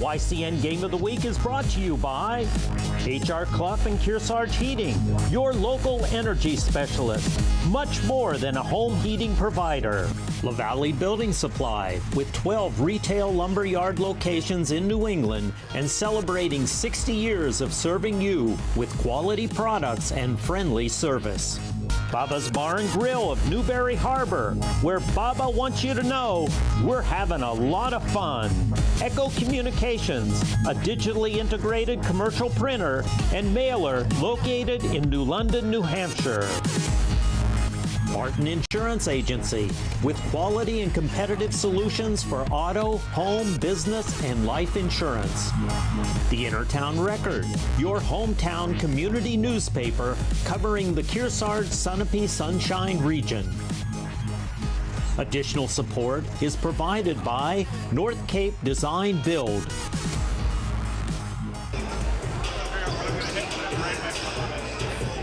YCN Game of the Week is brought to you by H.R. Clough and Kearsarge Heating, your local energy specialist. Much more than a home heating provider. LaValle Building Supply, with 12 retail lumberyard locations in New England and celebrating 60 years of serving you with quality products and friendly service. Baba's Bar and Grill of Newberry Harbor, where Baba wants you to know we're having a lot of fun. Echo Communications, a digitally integrated commercial printer and mailer located in New London, New Hampshire. Martin Insurance Agency, with quality and competitive solutions for auto, home, business, and life insurance. The Innertown Record, your hometown community newspaper covering the Kearsarge, Sunapee, Sunshine region. Additional support is provided by North Cape Design Build.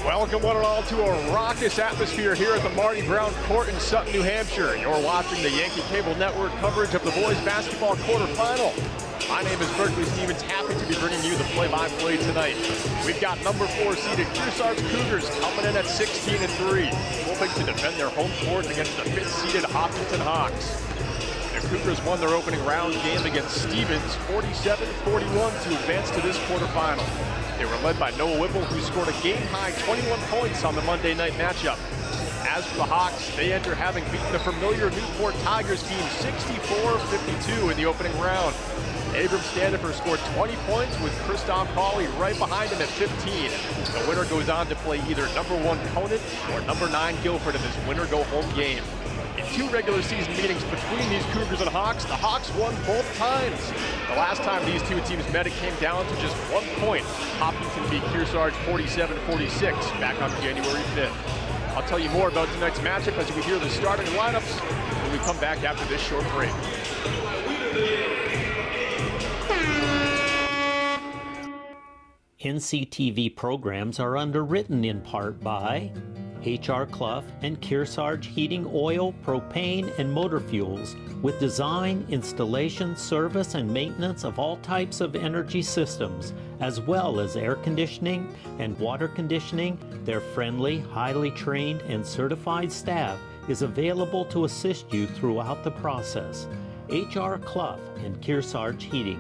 Welcome one and all to a raucous atmosphere here at the Marty Brown Court in Sutton, New Hampshire. You're watching the Yankee Cable Network coverage of the boys basketball quarterfinal. My name is Berkeley Stevens, happy to be bringing you the play-by-play tonight. We've got number 4 seeded Kearsarge Cougars coming in at 16-3, hoping to defend their home court against the 5th seeded Hopkinson Hawks. The Cougars won their opening round game against Stevens 47-41 to advance to this quarterfinal. They were led by Noah Whipple, who scored a game-high 21 points on the Monday night matchup. As for the Hawks, they enter having beaten the familiar Newport Tigers team 64-52 in the opening round. Abram Standifer scored 20 points with Christoph Pauley right behind him at 15. The winner goes on to play either number 1 Conant or number 9 Guilford in this winner-go-home game. In 2 regular season meetings between these Cougars and Hawks, the Hawks won both times. The last time these two teams met, it came down to just 1 point. Hopkinson beat Kearsarge 47-46 back on January 5th. I'll tell you more about tonight's matchup as we hear the starting lineups when we come back after this short break. NCTV programs are underwritten in part by H.R. Clough and Kearsarge Heating Oil, Propane, and Motor Fuels, with design, installation, service, and maintenance of all types of energy systems, as well as air conditioning and water conditioning. Their friendly, highly trained, and certified staff is available to assist you throughout the process. H.R. Clough and Kearsarge Heating.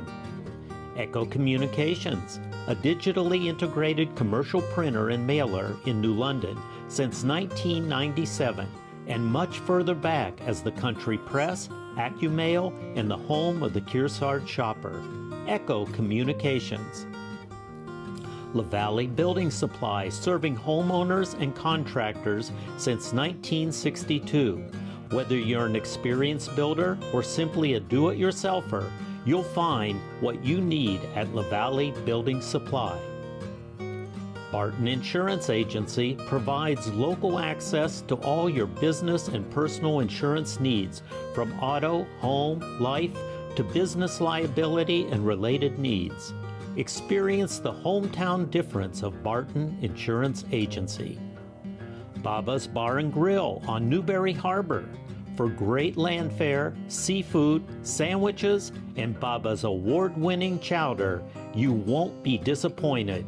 Echo Communications, a digitally integrated commercial printer and mailer in New London since 1997, and much further back as the country press, AccuMail, and the home of the Kearsarge shopper. Echo Communications. LaValle Building Supply, serving homeowners and contractors since 1962. Whether you're an experienced builder or simply a do-it-yourselfer, you'll find what you need at LaValle Building Supply. Barton Insurance Agency provides local access to all your business and personal insurance needs, from auto, home, life, to business liability and related needs. Experience the hometown difference of Barton Insurance Agency. Baba's Bar and Grill on Newberry Harbor, for great land fare, seafood, sandwiches, and Baba's award-winning chowder. You won't be disappointed.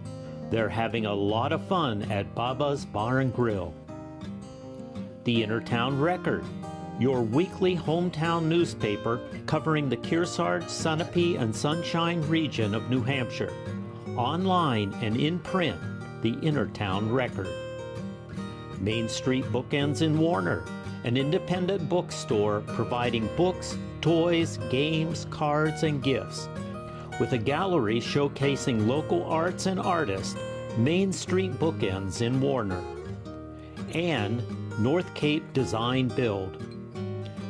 They're having a lot of fun at Baba's Bar and Grill. The Innertown Record, your weekly hometown newspaper covering the Kearsarge, Sunapee, and Sunshine region of New Hampshire. Online and in print, the Innertown Record. Main Street Bookends in Warner, an independent bookstore providing books, toys, games, cards, and gifts. With a gallery showcasing local arts and artists, Main Street Bookends in Warner. And North Cape Design Build.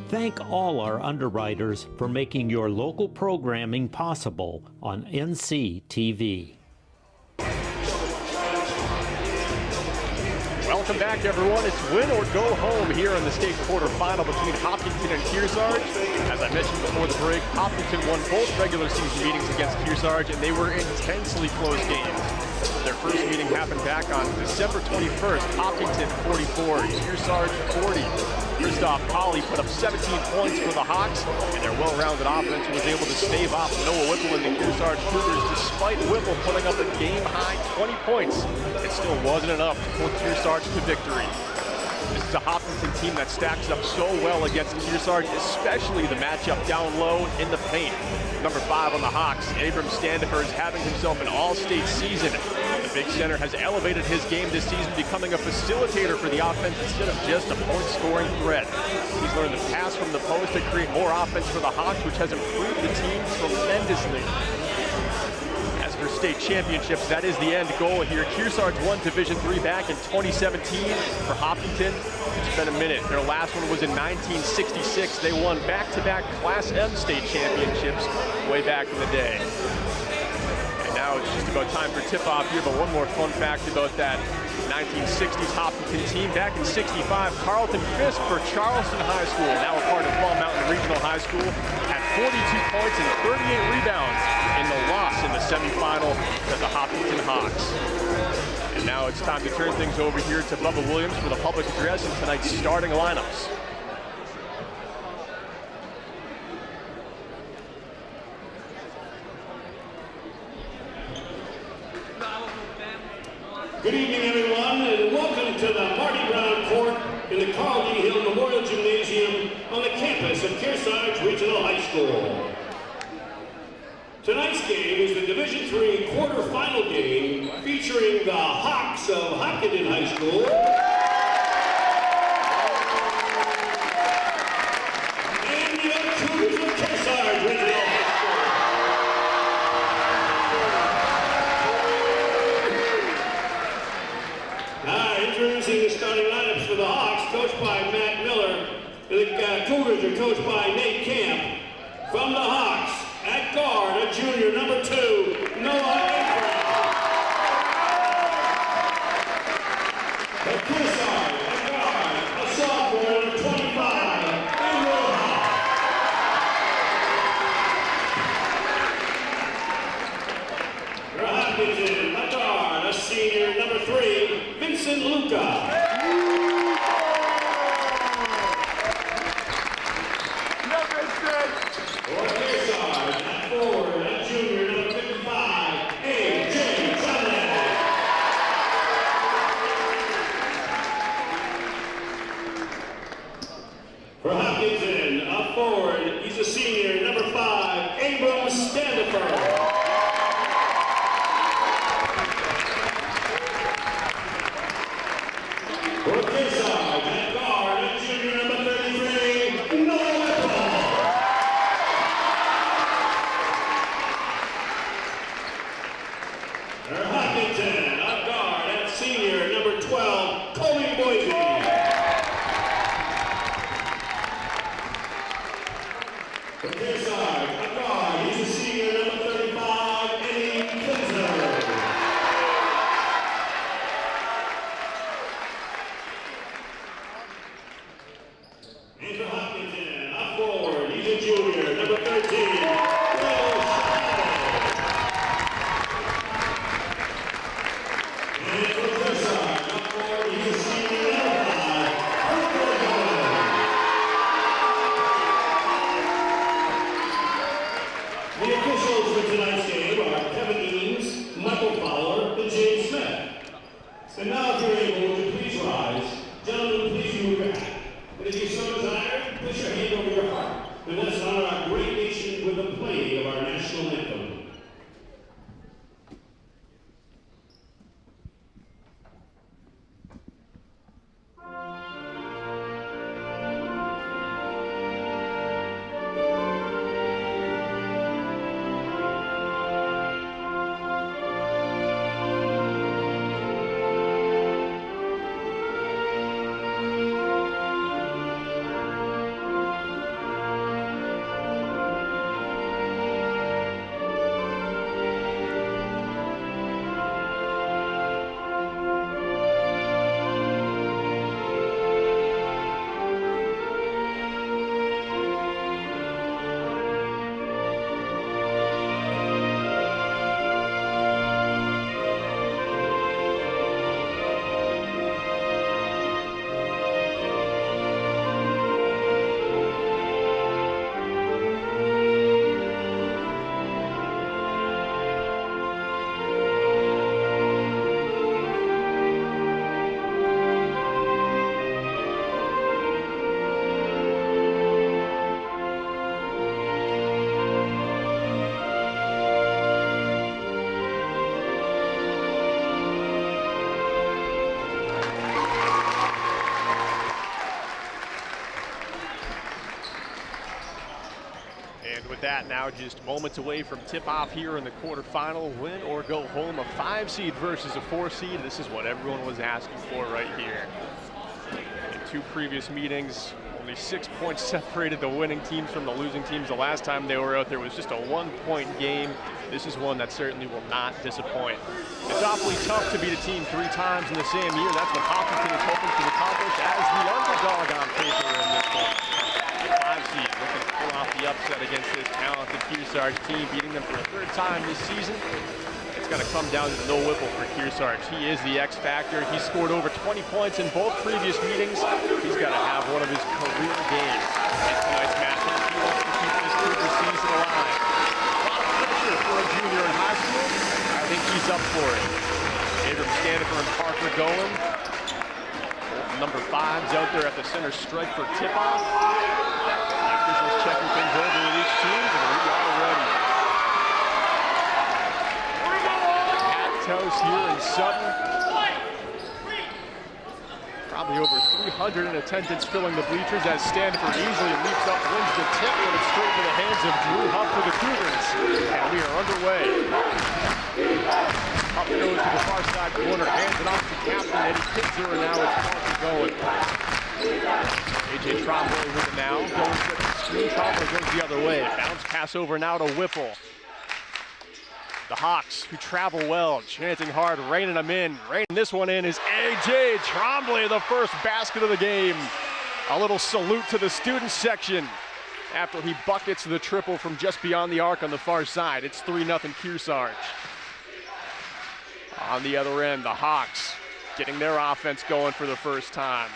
Thank all our underwriters for making your local programming possible on NCTV. Welcome back, everyone. It's win or go home here in the state quarterfinal between Hopkinson and Kearsarge. As I mentioned before the break, Hopkinson won both regular season meetings against Kearsarge, and they were intensely close games. Their first meeting happened back on December 21st. Hopkinson 44, Kearsarge 40. Christoph Colley put up 17 points for the Hawks, and their well-rounded offense was able to stave off Noah Whipple and the Kearsarge Cougars. Despite Whipple putting up a game-high 20 points, it still wasn't enough to pull Kearsarge to victory. This is a Hopkinson team that stacks up so well against Kearsarge, especially the matchup down low in the paint. Number 5 on the Hawks, Abram Standifer, is having himself an all-state season. The big center has elevated his game this season, becoming a facilitator for the offense instead of just a point-scoring threat. He's learned to pass from the post to create more offense for the Hawks, which has improved the team tremendously. As for state championships, that is the end goal here. Kearsarge won Division III back in 2017. For Hopkinton, it's been a minute. Their last one was in 1966. They won back-to-back Class M state championships way back in the day. And now it's just about time for tip-off here, but one more fun fact about that 1960s Hopkinton team. Back in '65, Carlton Fisk for Charleston High School, now a part of Fall Mountain Regional High School, had 42 points and 38 rebounds in the loss in the semifinal to the Hopkinton Hawks. And now it's time to turn things over here to Bubba Williams for the public address and tonight's starting lineups. Good evening, everyone, and welcome to the Marty Brown Court in the Carl D. Hill Memorial Gymnasium on the campus of Kearsarge Regional High School. Tonight's game is the Division III quarterfinal game featuring the Hawks of Hopkinton High School and the Cougars of Kearsarge Regional High School. Introducing the starting lineups for the Hawks, coached by Matt Miller. The Cougars are coached by Nate Camp. From the Hawks, at guard, a junior, number 2, Noah Abram. At Kearsarge, at guard, a sophomore, number 25, Abram. For Hopkinson, at guard, a senior, number 3, Vincent Luca. For Kearsarge, at forward, a junior, number 55, A.J. Sutton. For Hopkinson, up forward, he's a senior, number 5, Abram Standifer. For Kearsarge, at guard, a junior, number 33, Noah Whipple. For Hopkinson, at guard, at senior, number 12, Colby Boise. For Kearsarge, at guard, he's a senior, number 35, Eddie Kinzer. And for Hopkinson, up forward, he's a junior, number 13, Will Shadoway. now just moments away from tip-off here in the quarterfinal. Win or go home, a 5 seed versus a 4 seed. This is what everyone was asking for right here. In 2 previous meetings, only 6 points separated the winning teams from the losing teams. The last time they were out there was just a 1-point game. This is one that certainly will not disappoint. It's awfully tough to beat a team 3 times in the same year. That's what Hopkinson is hoping to accomplish as the underdog on paper in this one. 5 seed looking to pull off the upset against this talented Kearsarge team, beating them for a 3rd time this season. It's going to come down to no Whipple for Kearsarge. He is the X factor. He scored over 20 points in both previous meetings. He's got to have one of his career games in tonight's matchup. He wants to keep this Cougar season alive. A lot of pressure for a junior in high school. I think he's up for it. Abram Standifer and Parker going. Number 5's out there at the center strike for tip-off. The officials checking things over with each team, and we are ready. Toast here in Sutton. Probably over 300 in attendance filling the bleachers as Standifer easily leaps up, wins the tip, and it's straight to the hands of Drew Huff for the Cougars. And we are underway. Huff goes to the far side corner, hands it off to captain Eddie Kitzer, and now it's Parker going. A.J. Trombley with it now, going to the screen. Trombley goes the other way. Bounce pass over now to Whipple. The Hawks, who travel well, chanting hard, reining them in. Reining this one in is A.J. Trombley, the first basket of the game. A little salute to the student section after he buckets the triple from just beyond the arc on the far side. It's 3-0 Kearsarge. On the other end, the Hawks getting their offense going for the first time.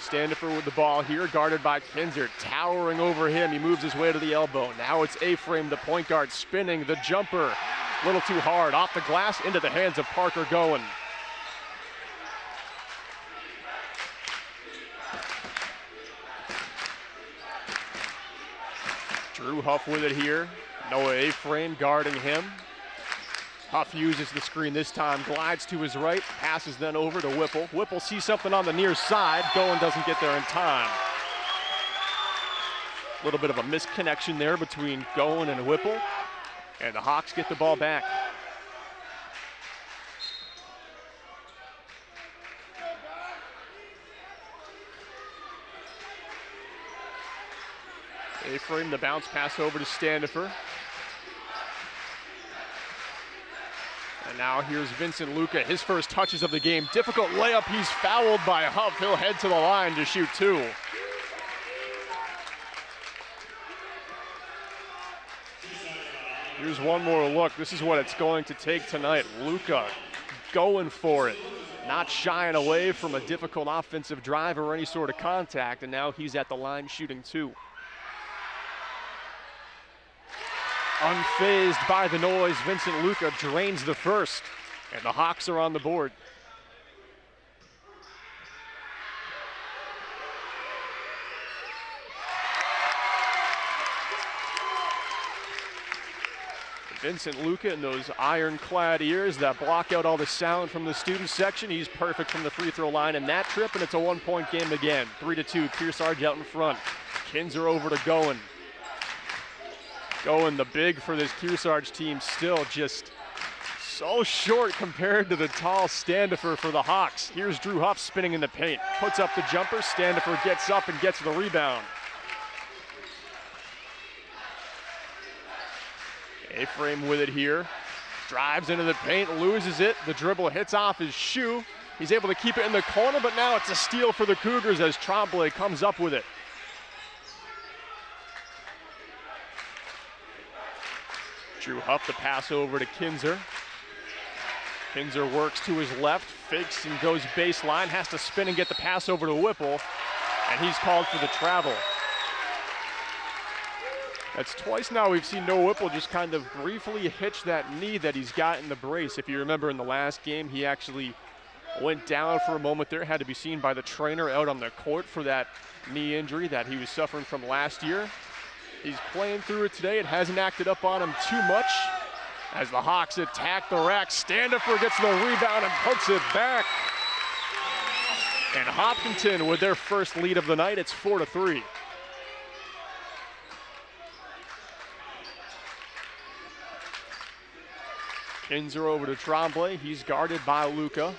Standifer with the ball here, guarded by Kinzer, towering over him. He moves his way to the elbow. Now it's A-Frame, the point guard, spinning the jumper. A little too hard, off the glass, into the hands of Parker Goen. Drew Huff with it here. Noah A-Frame guarding him. Huff uses the screen this time, glides to his right, passes then over to Whipple. Whipple sees something on the near side. Goen doesn't get there in time. A little bit of a misconnection there between Goen and Whipple. And the Hawks get the ball back. A-Frame, the bounce pass over to Standifer. And now here's Vincent Luca, his first touches of the game. Difficult layup, he's fouled by Huff. He'll head to the line to shoot 2. Here's one more look. This is what it's going to take tonight. Luca going for it, not shying away from a difficult offensive drive or any sort of contact, and now he's at the line shooting 2. Unfazed by the noise, Vincent Luca drains the first, and the Hawks are on the board. Vincent Luca in those ironclad ears that block out all the sound from the student section. He's perfect from the free throw line in that trip, and it's a 1-point game again. 3-2, Kearsarge out in front. Kinzer over to Goen. Goen, the big for this Kearsarge team, still just so short compared to the tall Standifer for the Hawks. Here's Drew Huff spinning in the paint. Puts up the jumper, Standifer gets up and gets the rebound. A-Frame with it here, drives into the paint, loses it. The dribble hits off his shoe. He's able to keep it in the corner, but now it's a steal for the Cougars as Trombley comes up with it. Drew Huff the pass over to Kinzer. Kinzer works to his left, fakes and goes baseline, has to spin and get the pass over to Whipple, and he's called for the travel. That's twice now we've seen Noah Whipple just kind of briefly hitch that knee that he's got in the brace. If you remember in the last game, he actually went down for a moment there, had to be seen by the trainer out on the court for that knee injury that he was suffering from last year. He's playing through it today. It hasn't acted up on him too much as the Hawks attack the rack. Standifer gets the rebound and puts it back. And Hopkinson with their first lead of the night. It's 4-3. Kinzer over to Tremblay. He's guarded by Luca.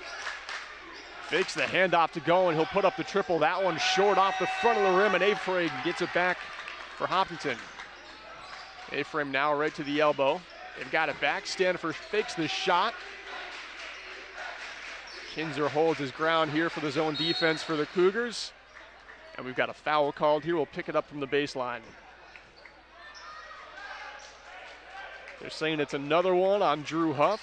Fakes the handoff to go, and he'll put up the triple. That one short off the front of the rim, and Aframe gets it back for Hopkinson. Aframe now right to the elbow. They've got it back. Standifer fakes the shot. Kinzer holds his ground here for the zone defense for the Cougars. And we've got a foul called here. We'll pick it up from the baseline. They're saying it's another one on Drew Huff.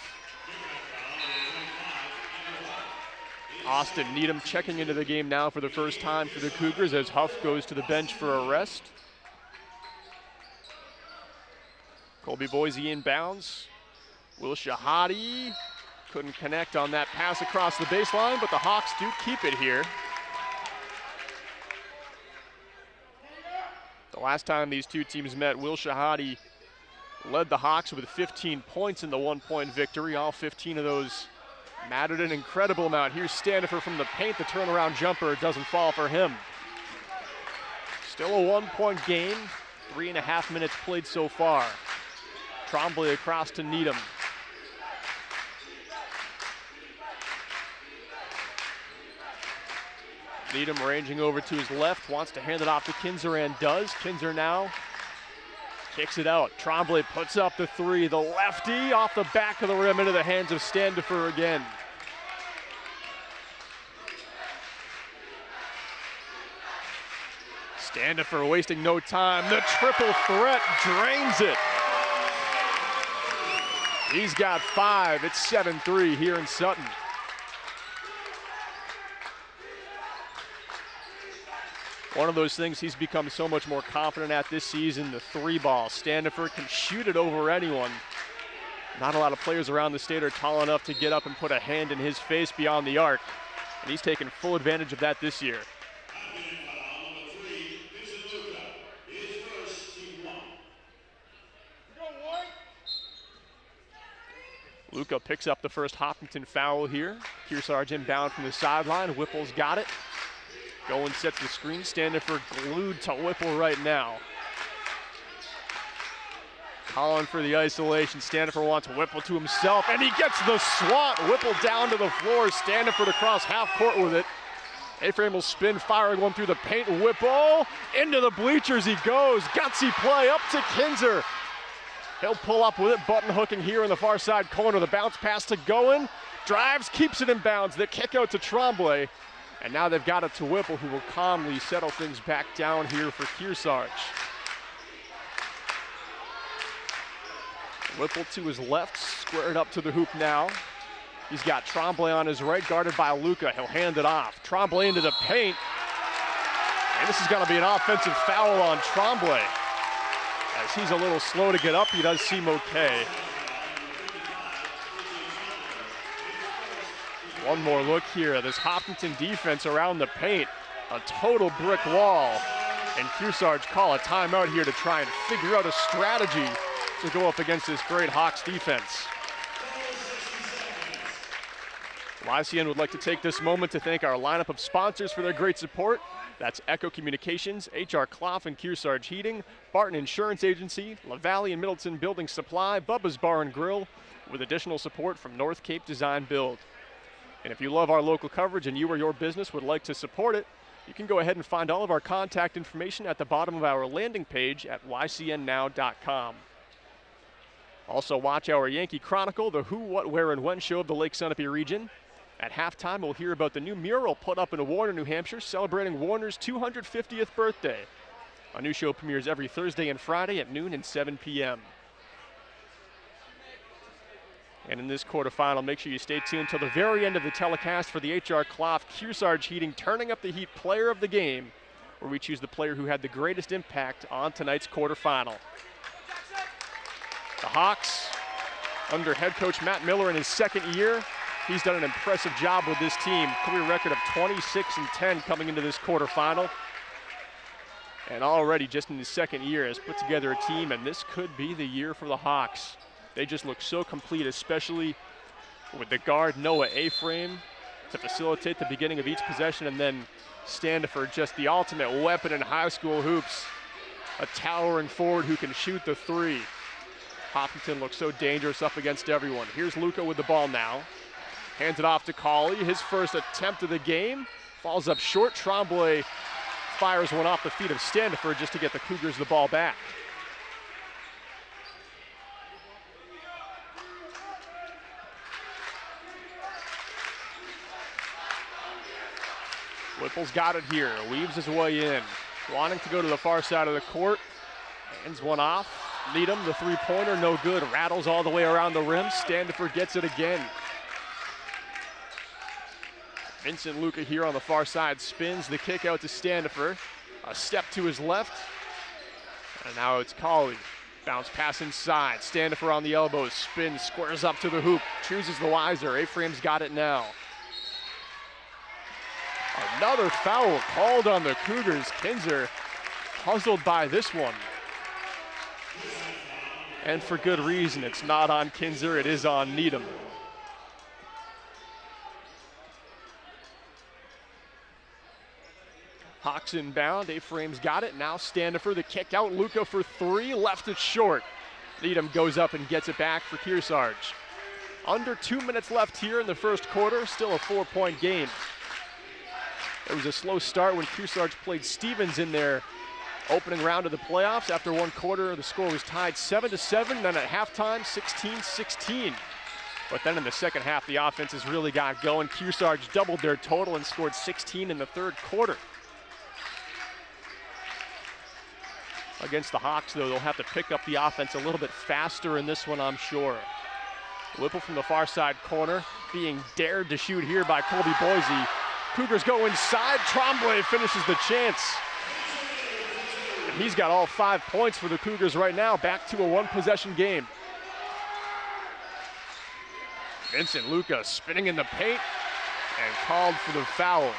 Austin Needham checking into the game now for the first time for the Cougars as Huff goes to the bench for a rest. Colby Boise inbounds. Will Shahadi couldn't connect on that pass across the baseline, but the Hawks do keep it here. The last time these two teams met, Will Shahadi led the Hawks with 15 points in the one-point victory. All 15 of those mattered an incredible amount. Here's Standifer from the paint. The turnaround jumper doesn't fall for him. Still a one-point game. 3.5 minutes played so far. Tremblay across to Needham. Needham ranging over to his left, wants to hand it off to Kinzer and does. Kinzer now kicks it out. Tremblay puts up the three. The lefty off the back of the rim into the hands of Standifer again. Standifer wasting no time. The triple threat drains it. He's got 5. It's 7-3 here in Sutton. One of those things he's become so much more confident at this season, the three ball. Standifer can shoot it over anyone. Not a lot of players around the state are tall enough to get up and put a hand in his face beyond the arc. And he's taken full advantage of that this year. Luca picks up the first Hopkinton foul here. Kearsarge inbound from the sideline. Whipple's got it. Goin sets the screen. Standifer glued to Whipple right now. Calling for the isolation. Standifer wants Whipple to himself, and he gets the swat. Whipple down to the floor. Standifer across half court with it. Aframe will spin, firing one through the paint. Whipple into the bleachers he goes. Gutsy play up to Kinzer. He'll pull up with it, button hooking here in the far side corner. The bounce pass to Goin. Drives, keeps it in bounds. The kick out to Tremblay. And now they've got it to Whipple, who will calmly settle things back down here for Kearsarge. Whipple to his left, squared up to the hoop now. He's got Tremblay on his right, guarded by Luca. He'll hand it off. Tremblay into the paint. And this is going to be an offensive foul on Tremblay. As he's a little slow to get up, he does seem okay. One more look here. This Hopkinton defense around the paint. A total brick wall. And Kearsarge call a timeout here to try and figure out a strategy to go up against this great Hawks defense. YCN would like to take this moment to thank our lineup of sponsors for their great support. That's Echo Communications, HR Clough and Kearsarge Heating, Barton Insurance Agency, LaValle and Middleton Building Supply, Bubba's Bar and Grill, with additional support from North Cape Design Build. And if you love our local coverage and you or your business would like to support it, you can go ahead and find all of our contact information at the bottom of our landing page at ycnnow.com. Also watch our Yankee Chronicle, the Who, What, Where, and When show of the Lake Sunapee region. At halftime, we'll hear about the new mural put up in Warner, New Hampshire, celebrating Warner's 250th birthday. A new show premieres every Thursday and Friday at noon and 7 p.m. And in this quarterfinal, make sure you stay tuned till the very end of the telecast for the HR Clough Kearsarge Heating Turning Up the Heat Player of the Game, where we choose the player who had the greatest impact on tonight's quarterfinal. The Hawks, under head coach Matt Miller in his second year, he's done an impressive job with this team. Career record of 26-10 coming into this quarterfinal. And already just in his second year has put together a team, and this could be the year for the Hawks. They just look so complete, especially with the guard Noah Aframe to facilitate the beginning of each possession, and then Standifer, just the ultimate weapon in high school hoops. A towering forward who can shoot the three. Hopkinson looks so dangerous up against everyone. Here's Luca with the ball now. Hands it off to Colley. His first attempt of the game. Falls up short. Tremblay fires one off the feet of Standiford just to get the Cougars the ball back. Whipple's got it here. Weaves his way in. Wanting to go to the far side of the court. Hands one off. Needham, the three-pointer, no good. Rattles all the way around the rim. Standiford gets it again. Vincent Luca here on the far side spins the kick out to Standiford. A step to his left. And now it's Colley. Bounce pass inside. Standiford on the elbows. Spins, squares up to the hoop. Chooses the wiser. A-Frame's got it now. Another foul called on the Cougars. Kinzer puzzled by this one. And for good reason. It's not on Kinzer, it is on Needham. Hawks inbound, A-Frame's got it. Now Standiford, the kick out. Luca for three, left it short. Needham goes up and gets it back for Kearsarge. Under 2 minutes left here in the first quarter, still a 4-point game. It was a slow start when Kearsarge played Stevens in their opening round of the playoffs. After one quarter, the score was tied 7-7. Then at halftime, 16-16. But then in the second half, the offenses really got going. Kearsarge doubled their total and scored 16 in the third quarter. Against the Hawks, though, they'll have to pick up the offense a little bit faster in this one, I'm sure. Whipple from the far side corner, being dared to shoot here by Colby Boise. Cougars go inside. Tremblay finishes the chance. And he's got all 5 points for the Cougars right now. Back to a one-possession game. Vincent Luca spinning in the paint and called for the foul.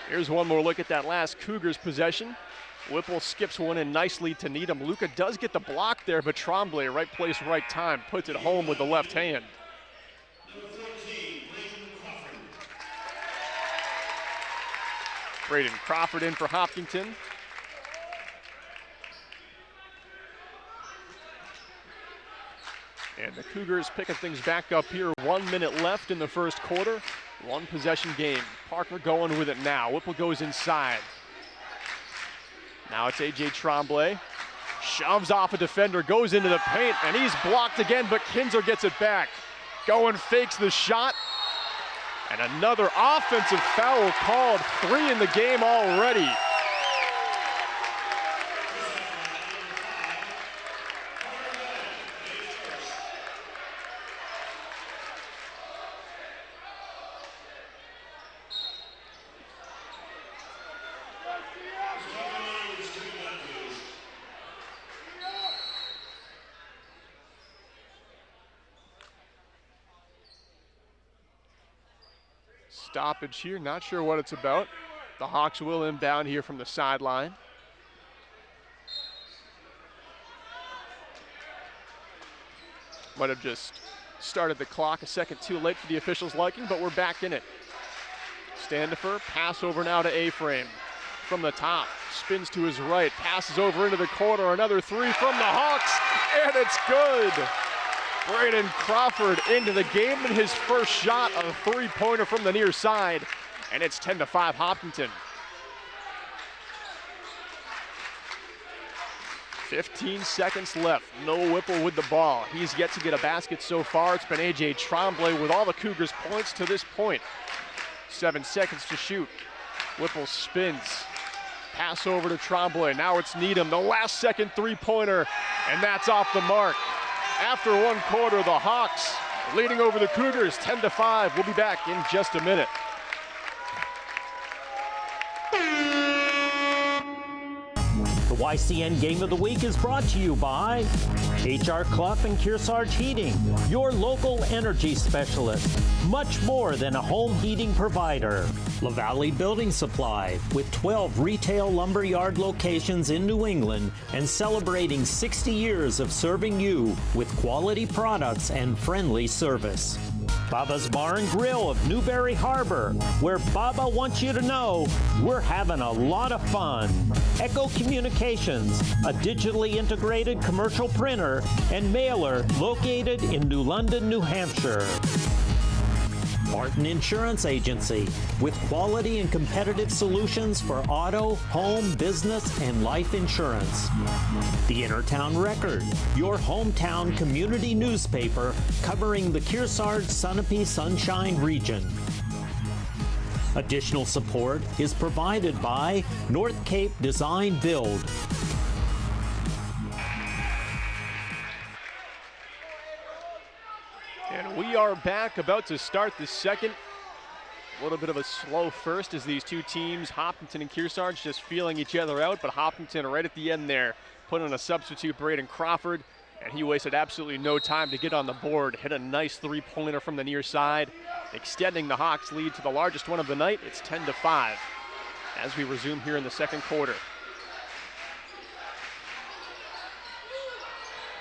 Here's one more look at that last Cougars possession. Whipple skips one in nicely to Needham. Luca does get the block there, but Tremblay, right place, right time, puts it home with the left hand. Braden Crawford in for Hopkinton. And the Cougars picking things back up here. 1 minute left in the first quarter. One possession game. Parker going with it now. Whipple goes inside. Now it's A.J. Tremblay. Shoves off a defender, goes into the paint, and he's blocked again, but Kinzer gets it back. Going, fakes the shot. And another offensive foul called. 3 in the game already. Stoppage here, not sure what it's about. The Hawks will inbound here from the sideline. Might have just started the clock a second too late for the officials' liking, but we're back in it. Standiford, pass over now to A-Frame. From the top, spins to his right, passes over into the corner, another three from the Hawks, and it's good! Braden Crawford into the game, and his first shot, a three-pointer from the near side, and it's 10-5 Hopkinton. 15 seconds left, no Whipple with the ball. He's yet to get a basket so far. It's been A.J. Tremblay with all the Cougars' points to this point. 7 seconds to shoot. Whipple spins. Pass over to Tremblay. Now it's Needham, the last second three-pointer, and that's off the mark. After one quarter, the Hawks leading over the Cougars 10-5. We'll be back in just a minute. The YCN Game of the Week is brought to you by HR Clough and Kearsarge Heating, your local energy specialist. Much more than a home heating provider. La Valley Building Supply, with 12 retail lumberyard locations in New England and celebrating 60 years of serving you with quality products and friendly service. Baba's Bar and Grill of Newberry Harbor, where Baba wants you to know we're having a lot of fun. Echo Communications, a digitally integrated commercial printer and mailer located in New London, New Hampshire. Martin Insurance Agency, with quality and competitive solutions for auto, home, business, and life insurance. The Innertown Record, your hometown community newspaper covering the Kearsarge, Sunapee, Sunshine region. Additional support is provided by North Cape Design Build. And we are back, about to start the second. A little bit of a slow first as these two teams, Hopkinson and Kearsarge, just feeling each other out. But Hopkinson right at the end there, put in a substitute, Braden Crawford, and he wasted absolutely no time to get on the board. Hit a nice three-pointer from the near side, extending the Hawks' lead to the largest one of the night. It's 10-5 as we resume here in the second quarter.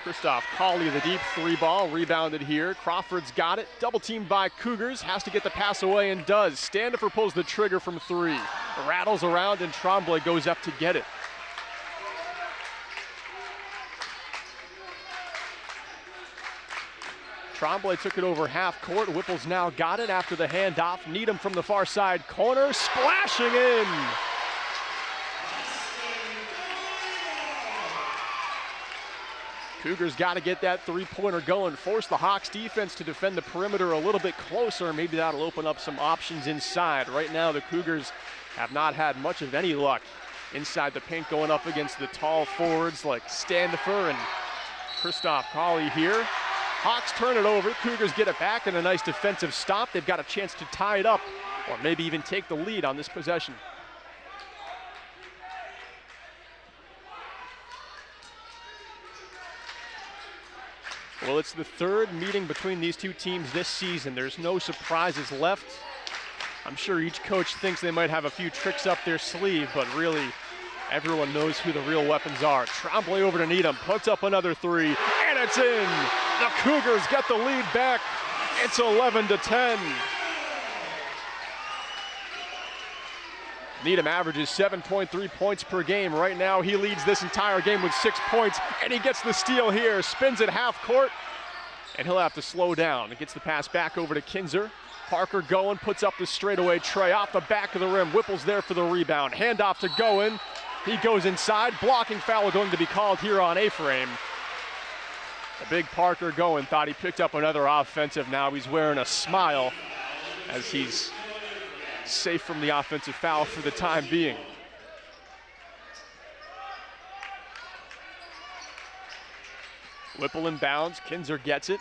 Christoph Colley, the deep three ball, rebounded here. Crawford's got it, double teamed by Cougars, has to get the pass away and does. Standifer pulls the trigger from three. Rattles around and Tremblay goes up to get it. Tremblay took it over half court. Whipple's now got it after the handoff. Needham from the far side corner, splashing in. Cougars got to get that three-pointer going, force the Hawks defense to defend the perimeter a little bit closer. Maybe that'll open up some options inside. Right now, the Cougars have not had much of any luck inside the paint going up against the tall forwards like Standifer and Christoph Colley here. Hawks turn it over. Cougars get it back and a nice defensive stop. They've got a chance to tie it up or maybe even take the lead on this possession. Well, it's the third meeting between these two teams this season. There's no surprises left. I'm sure each coach thinks they might have a few tricks up their sleeve, but really everyone knows who the real weapons are. Tremblay over to Needham, puts up another three, and it's in. The Cougars get the lead back. It's 11-10. Needham averages 7.3 points per game. Right now, he leads this entire game with 6 points, and he gets the steal here. Spins it half court, and he'll have to slow down. He gets the pass back over to Kinzer. Parker going, puts up the straightaway tray off the back of the rim. Whipple's there for the rebound. Handoff to Goen. He goes inside. Blocking foul going to be called here on A-Frame. The big Parker Goen thought he picked up another offensive. Now he's wearing a smile as he's safe from the offensive foul for the time being. Whipple inbounds, Kinzer gets it.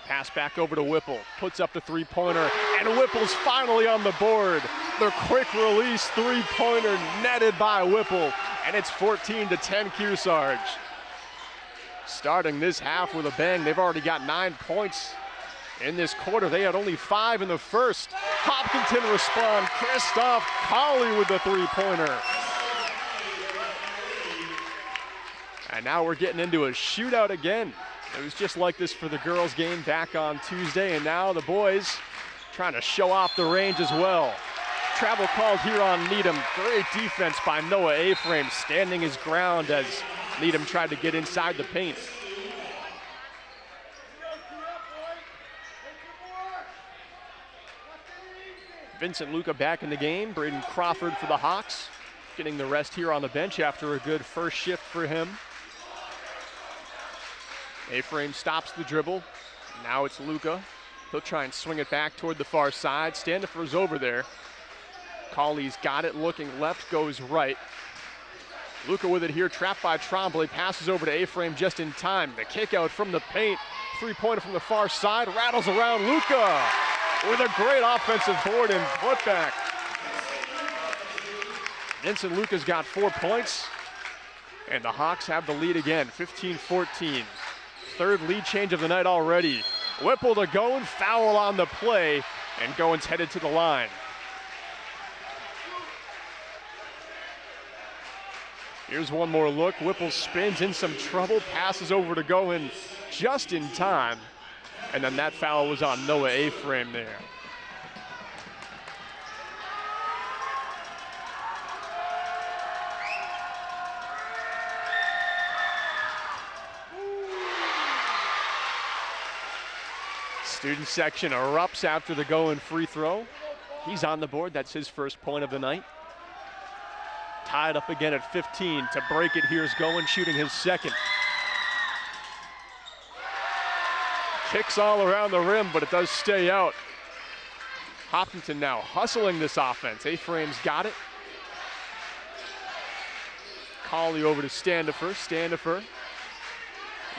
Pass back over to Whipple, puts up the three-pointer, and Whipple's finally on the board. The quick release three-pointer netted by Whipple, and it's 14-10 Kearsarge. Starting this half with a bang, they've already got 9 points in this quarter. They had only 5 in the first. Hopkinson respond. Christoph Colley with the three-pointer. And now we're getting into a shootout again. It was just like this for the girls' game back on Tuesday, and now the boys trying to show off the range as well. Travel called here on Needham. Great defense by Noah A-Frame, standing his ground as Needham tried to get inside the paint. Vincent Luca back in the game. Braden Crawford for the Hawks, getting the rest here on the bench after a good first shift for him. A-Frame stops the dribble. Now it's Luca. He'll try and swing it back toward the far side. Standifer's over there. Colley's got it, looking left, goes right. Luca with it here, trapped by Tremblay. Passes over to A-Frame just in time. The kick out from the paint. Three-pointer from the far side. Rattles around Luca with a great offensive board and putback. Vincent Luca's got 4 points. And the Hawks have the lead again, 15-14. Third lead change of the night already. Whipple to Goen, foul on the play, and Goen's headed to the line. Here's one more look. Whipple spins in some trouble, passes over to Goen just in time. And then that foul was on Noah A-Frame there. Student section erupts after the go-in free throw. He's on the board. That's his first point of the night. Tied up again at 15. To break it, here's Goen shooting his second. Kicks all around the rim, but it does stay out. Hopkinson now hustling this offense. A-Frame's got it. Colley over to Standifer. Standifer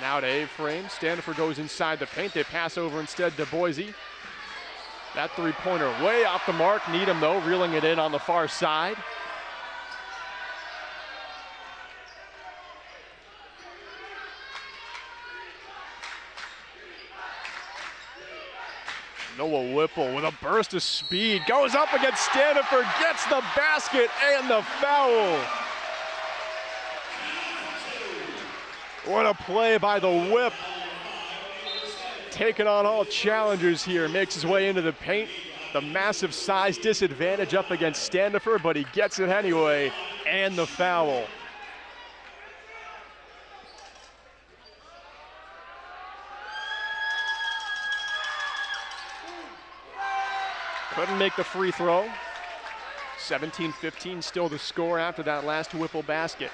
now to A-Frame. Standifer goes inside the paint. They pass over instead to Boise. That three-pointer way off the mark. Needham, though, reeling it in on the far side. Noah Whipple with a burst of speed. Goes up against Standifer, gets the basket and the foul. What a play by the Whip. Taking on all challengers here, makes his way into the paint. The massive size disadvantage up against Standifer, but he gets it anyway, and the foul. Couldn't make the free throw. 17-15 still the score after that last Whipple basket.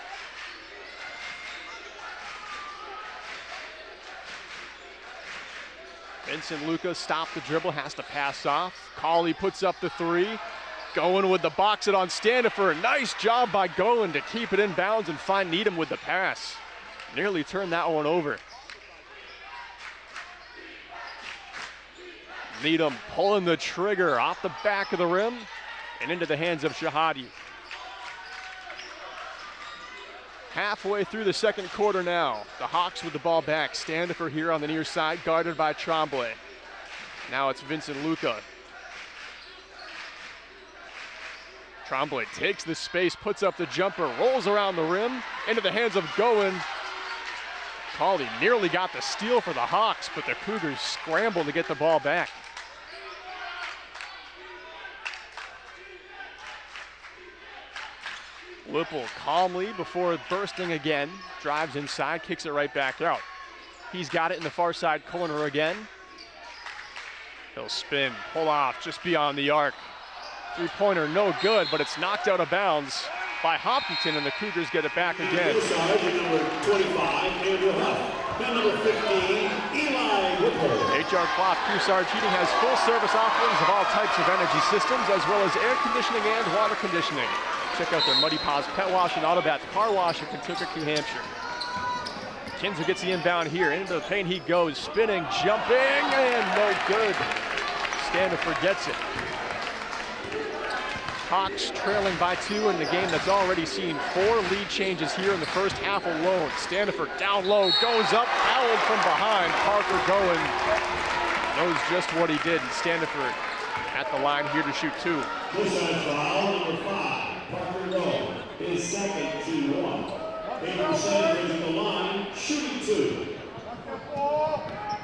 Vincent Lucas stopped the dribble, has to pass off. Colley puts up the three. Goen with the box it on Standifer. Nice job by Goen to keep it in bounds and find Needham with the pass. Nearly turned that one over. Needham pulling the trigger off the back of the rim and into the hands of Shahadi. Halfway through the second quarter now. The Hawks with the ball back. Standifer here on the near side, guarded by Tremblay. Now it's Vincent Luca. Tremblay takes the space, puts up the jumper, rolls around the rim, into the hands of Goen. Colley nearly got the steal for the Hawks, but the Cougars scramble to get the ball back. Whipple calmly before bursting again, drives inside, kicks it right back out. He's got it in the far side corner again. He'll spin, pull off just beyond the arc. Three-pointer no good, but it's knocked out of bounds by Hopkinson, and the Cougars get it back again. Number 25, Andrew Huff. Number 15, Eli Whipple. HR Cloth Kearsarge Heating has full-service offerings of all types of energy systems, as well as air conditioning and water conditioning. Check out their Muddy Paws Pet Wash and Auto Bath Car Wash in Kentucky, New Hampshire. Kinzer gets the inbound here. Into the paint he goes, spinning, jumping, and no good. Standifer gets it. Hawks trailing by 2 in the game that's already seen 4 lead changes here in the first half alone. Standifer down low, goes up, fouled from behind. Parker Goen knows just what he did. And Standifer at the line here to shoot 2. Kearsarge foul number 5. Parker Goen, his second, team 1. Standifer at the line, shooting 2.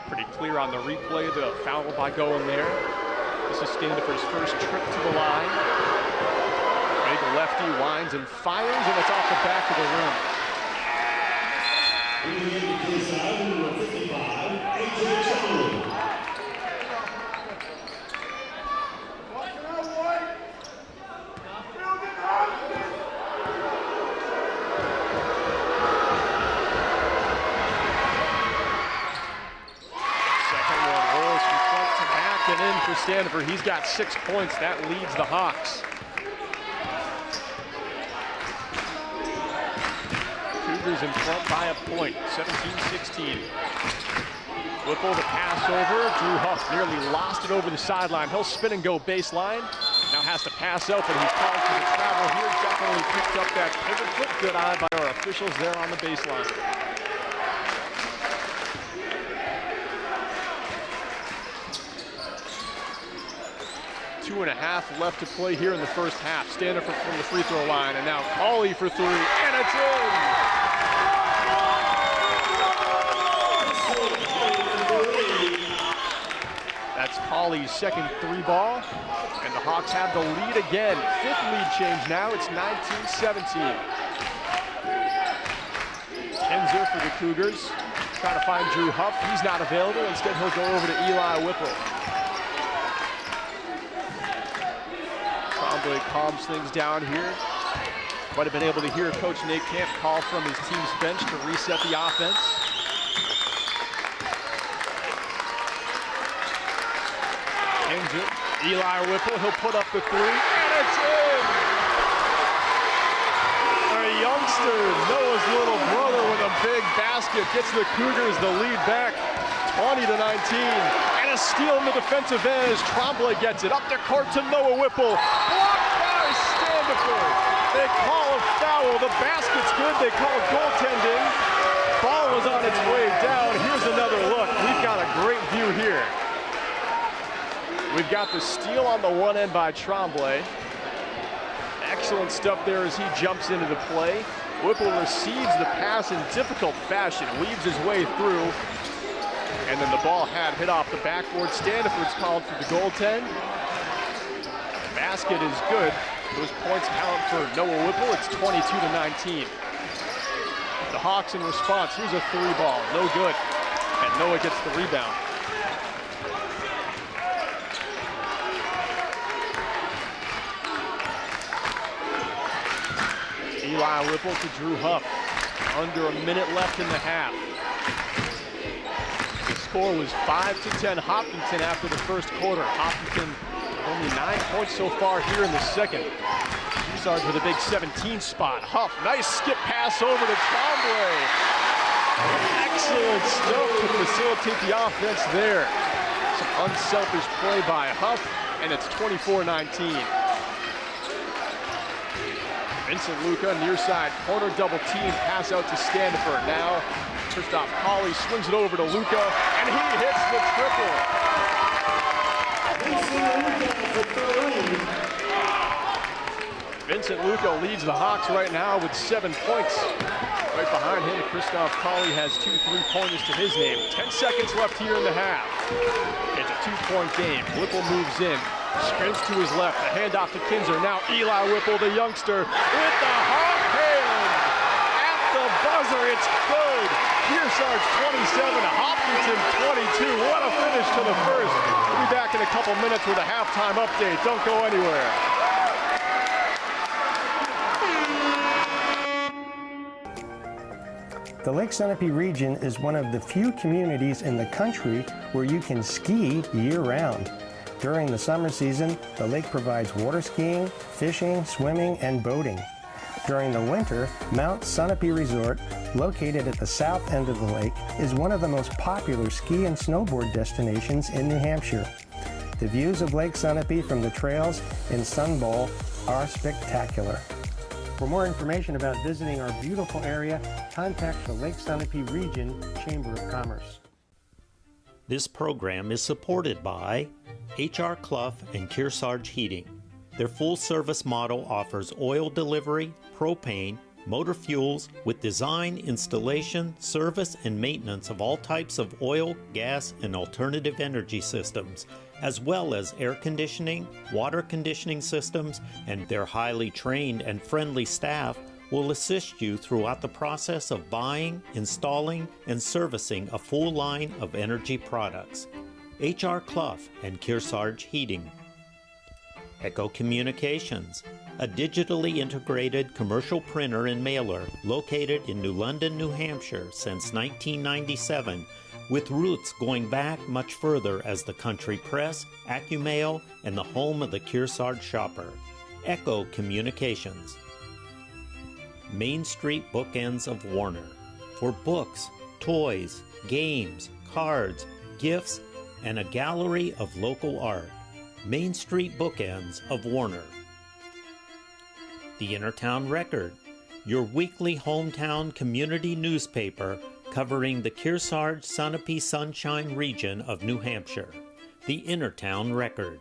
Pretty clear on the replay, the foul by Goen there. This is Standifer's first trip to the line. Big lefty winds and fires, and it's off the back of the rim. Leading into Kearsarge, number 55, AJ Chandler. In for Standifer, he's got 6 points. That leads the Hawks. Cougars in front by a point, 17-16. Whipple the pass over. Drew Huff nearly lost it over the sideline. He'll spin and go baseline. Now has to pass out, but he's called for the travel here. Definitely picked up that pivot foot. Good eye by our officials there on the baseline. 2.5 left to play here in the first half. Standifer from the free throw line, and now Colley for 3, and it's in! second three ball. And the Hawks have the lead again. Fifth lead change now. It's 19-17. Kinzer for the Cougars. Trying to find Drew Huff. He's not available. Instead, he'll go over to Eli Whipple. Trombley calms things down here. Might have been able to hear Coach Nate Camp call from his team's bench to reset the offense. Kinzer, Eli Whipple, he'll put up the three, and it's in! A youngster, Noah's little brother with a big basket, gets the Cougars the lead back, 20-19. And a steal in the defensive end as Trombley gets it. Up the court to Noah Whipple. Blocked by Standiford. They call a foul. The basket's good. They call goaltending. Ball was on its way down. Here's another look. We've got a great view here. We've got the steal on the one end by Trombley. Excellent stuff there as he jumps into the play. Whipple receives the pass in difficult fashion, weaves his way through, and then the ball had hit off the backboard. Standiford's called for the goaltend. Basket is good. Those points count for Noah Whipple. It's 22-19. The Hawks in response. Here's a three ball, no good, and Noah gets the rebound. Eli Whipple to Drew Huff. Under a minute left in the half. The score was 5-10 Hopkinson after the first quarter. Hopkinson only 9 points so far here in the second. Kearsarge with a big 17 spot. Huff, nice skip pass over to Trombley. Excellent stuff to facilitate the offense there. Some unselfish play by Huff, and it's 24-19. Vincent Luca, near side, corner double team, pass out to Standiford. Now, Christoph Colley swings it over to Luca, and he hits the triple. Vincent Luca leads the Hawks right now with 7 points. Right behind him, Christoph Colley has 2 3-pointers to his name. 10 seconds left here in the half. It's a 2-point game. Whipple moves in. Sprints to his left, a handoff to Kinzer. Now Eli Whipple, the youngster, with the hot hand. At the buzzer, it's good. Kearsarge 27, Hopkinson 22. What a finish to the first. We'll be back in a couple minutes with a halftime update. Don't go anywhere. The Lake Sunapee region is one of the few communities in the country where you can ski year-round. During the summer season, the lake provides water skiing, fishing, swimming, and boating. During the winter, Mount Sunapee Resort, located at the south end of the lake, is one of the most popular ski and snowboard destinations in New Hampshire. The views of Lake Sunapee from the trails in Sun Bowl are spectacular. For more information about visiting our beautiful area, contact the Lake Sunapee Region Chamber of Commerce. This program is supported by H.R. Clough and Kearsarge Heating. Their full-service model offers oil delivery, propane, motor fuels with design, installation, service, and maintenance of all types of oil, gas, and alternative energy systems, as well as air conditioning, water conditioning systems, and their highly trained and friendly staff will assist you throughout the process of buying, installing, and servicing a full line of energy products. H.R. Clough and Kearsarge Heating. Echo Communications, a digitally integrated commercial printer and mailer located in New London, New Hampshire since 1997, with roots going back much further as the country press, AccuMail, and the home of the Kearsarge shopper. Echo Communications. Main Street Bookends of Warner, for books, toys, games, cards, gifts, and a gallery of local art. Main Street Bookends of Warner. The Innertown Record, your weekly hometown community newspaper covering the Kearsarge Sunapee Sunshine region of New Hampshire. The Innertown Record.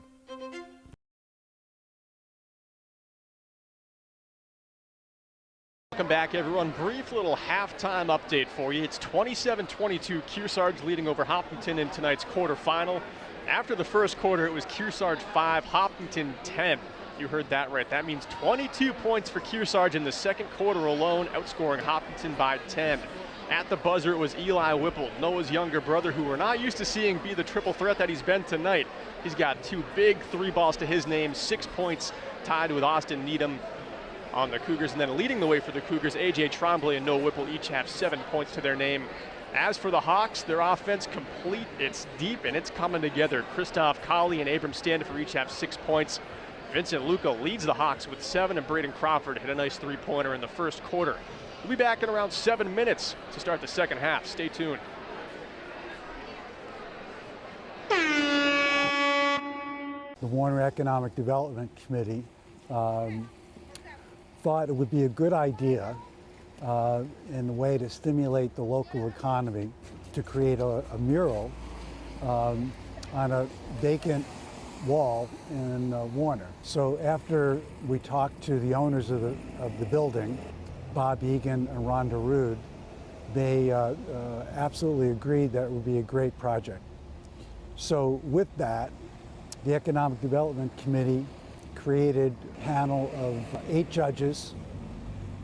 Welcome back, everyone. Brief little halftime update for you. It's 27-22, Kearsarge leading over Hopkinton in tonight's quarterfinal. After the first quarter, it was Kearsarge 5, Hopkinson 10. You heard that right. That means 22 points for Kearsarge in the second quarter alone, outscoring Hopkinson by 10. At the buzzer, it was Eli Whipple, Noah's younger brother, who we're not used to seeing be the triple threat that he's been tonight. He's got 2 big 3 balls to his name, 6 points, tied with Austin Needham on the Cougars. And then leading the way for the Cougars, A.J. Tremblay and Noah Whipple each have 7 points to their name. As for the Hawks, their offense complete. It's deep and it's coming together. Christoph Colley and Abram Standifer each have 6 points. Vincent Luca leads the Hawks with 7, and Braden Crawford hit a nice 3-pointer in the first quarter. We'll be back in around 7 minutes to start the second half. Stay tuned. The Warner Economic Development Committee thought it would be a good idea in a way to stimulate the local economy to create a mural on a vacant wall in Warner. So after we talked to the owners of the building, Bob Egan and Rhonda Rood, they absolutely agreed that it would be a great project. So with that, the Economic Development Committee created a panel of 8 judges,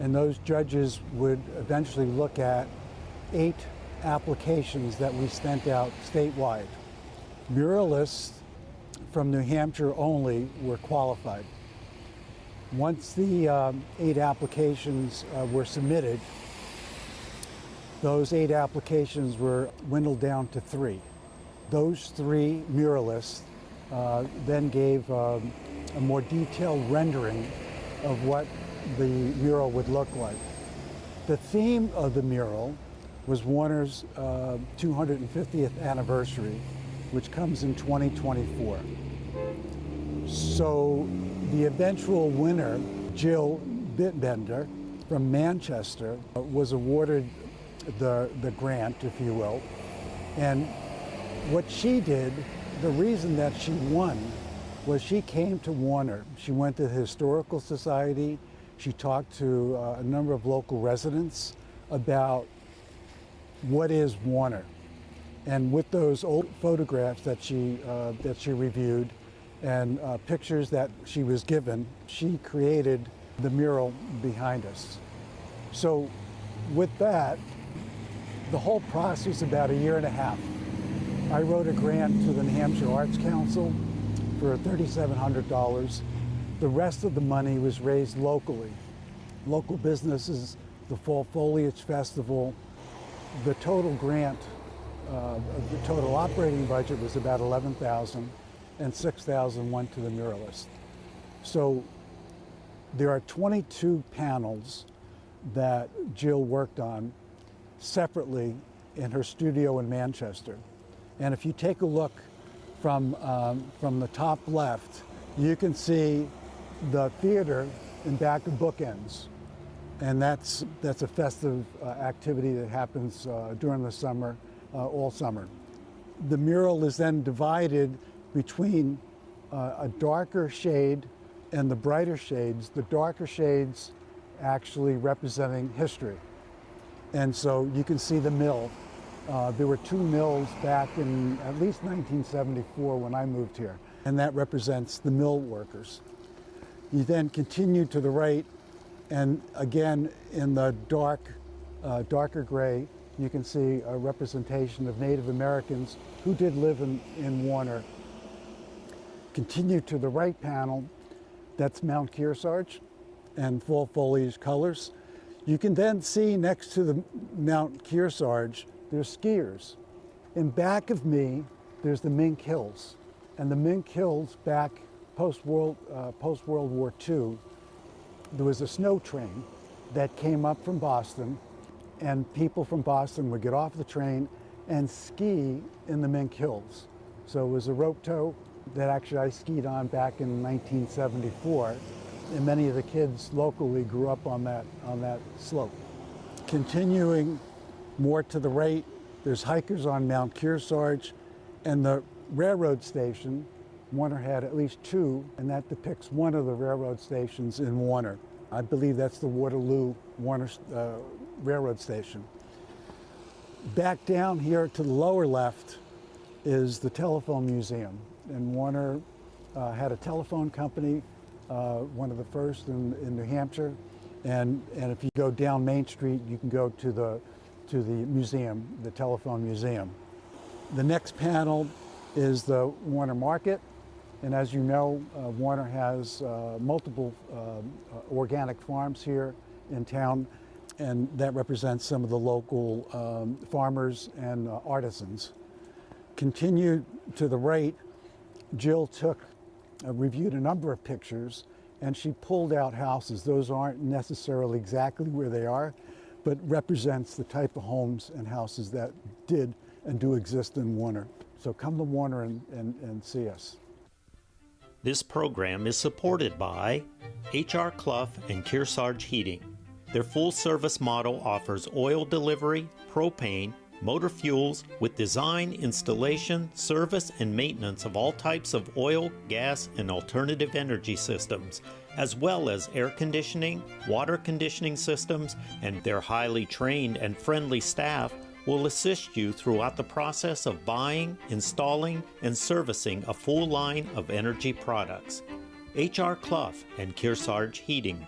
and those judges would eventually look at 8 applications that we sent out statewide. Muralists from New Hampshire only were qualified. Once the 8 applications were submitted, those 8 applications were dwindled down to 3. Those 3 muralists then gave a more detailed rendering of what the mural would look like. The theme of the mural was Warner's 250th anniversary, which comes in 2024. So the eventual winner, Jill Bitbender from Manchester, was awarded the grant, if you will. And what she did, the reason that she won was she came to Warner. She went to the Historical Society. She talked to a number of local residents about what is Warner. And with those old photographs that she reviewed and pictures that she was given, she created the mural behind us. So with that, the whole process was about 1.5 years. I wrote a grant to the New Hampshire Arts Council for $3,700. The rest of the money was raised locally. Local businesses, the Fall Foliage Festival. The total grant, the total operating budget was about $11,000, and $6,000 went to the muralist. So there are 22 panels that Jill worked on separately in her studio in Manchester. And if you take a look from the top left, you can see the theater in back of Bookends. And that's a festive activity that happens during the summer, all summer. The mural is then divided between a darker shade and the brighter shades, the darker shades actually representing history. And so you can see the mill. There were 2 mills back in at least 1974 when I moved here, and that represents the mill workers. You then continue to the right, and again in the darker gray, you can see a representation of Native Americans who did live in Warner. Continue to the right panel, that's Mount Kearsarge and fall foliage colors. You can then see next to the Mount Kearsarge, there's skiers. In back of me, there's the Mink Hills. And the Mink Hills back post-World War II, there was a snow train that came up from Boston, and people from Boston would get off the train and ski in the Mink Hills. So it was a rope tow that actually I skied on back in 1974, and many of the kids locally grew up on that slope. Continuing more to the right, there's hikers on Mount Kearsarge, and the railroad station, Warner had at least 2, and that depicts one of the railroad stations in Warner. I believe that's the Waterloo Warner Railroad Station. Back down here to the lower left, is the telephone museum. And Warner had a telephone company, one of the first in New Hampshire. And if you go down Main Street, you can go to the museum, the telephone museum. The next panel is the Warner Market. And as you know, Warner has multiple organic farms here in town, and that represents some of the local farmers and artisans. Continue to the right, Jill reviewed a number of pictures, and she pulled out houses. Those aren't necessarily exactly where they are, but represents the type of homes and houses that did and do exist in Warner. So come to Warner and see us. This program is supported by H.R. Clough and Kearsarge Heating. Their full-service model offers oil delivery, propane, motor fuels with design, installation, service, and maintenance of all types of oil, gas, and alternative energy systems, as well as air conditioning, water conditioning systems, and their highly trained and friendly staff will assist you throughout the process of buying, installing, and servicing a full line of energy products. H.R. Clough and Kearsarge Heating.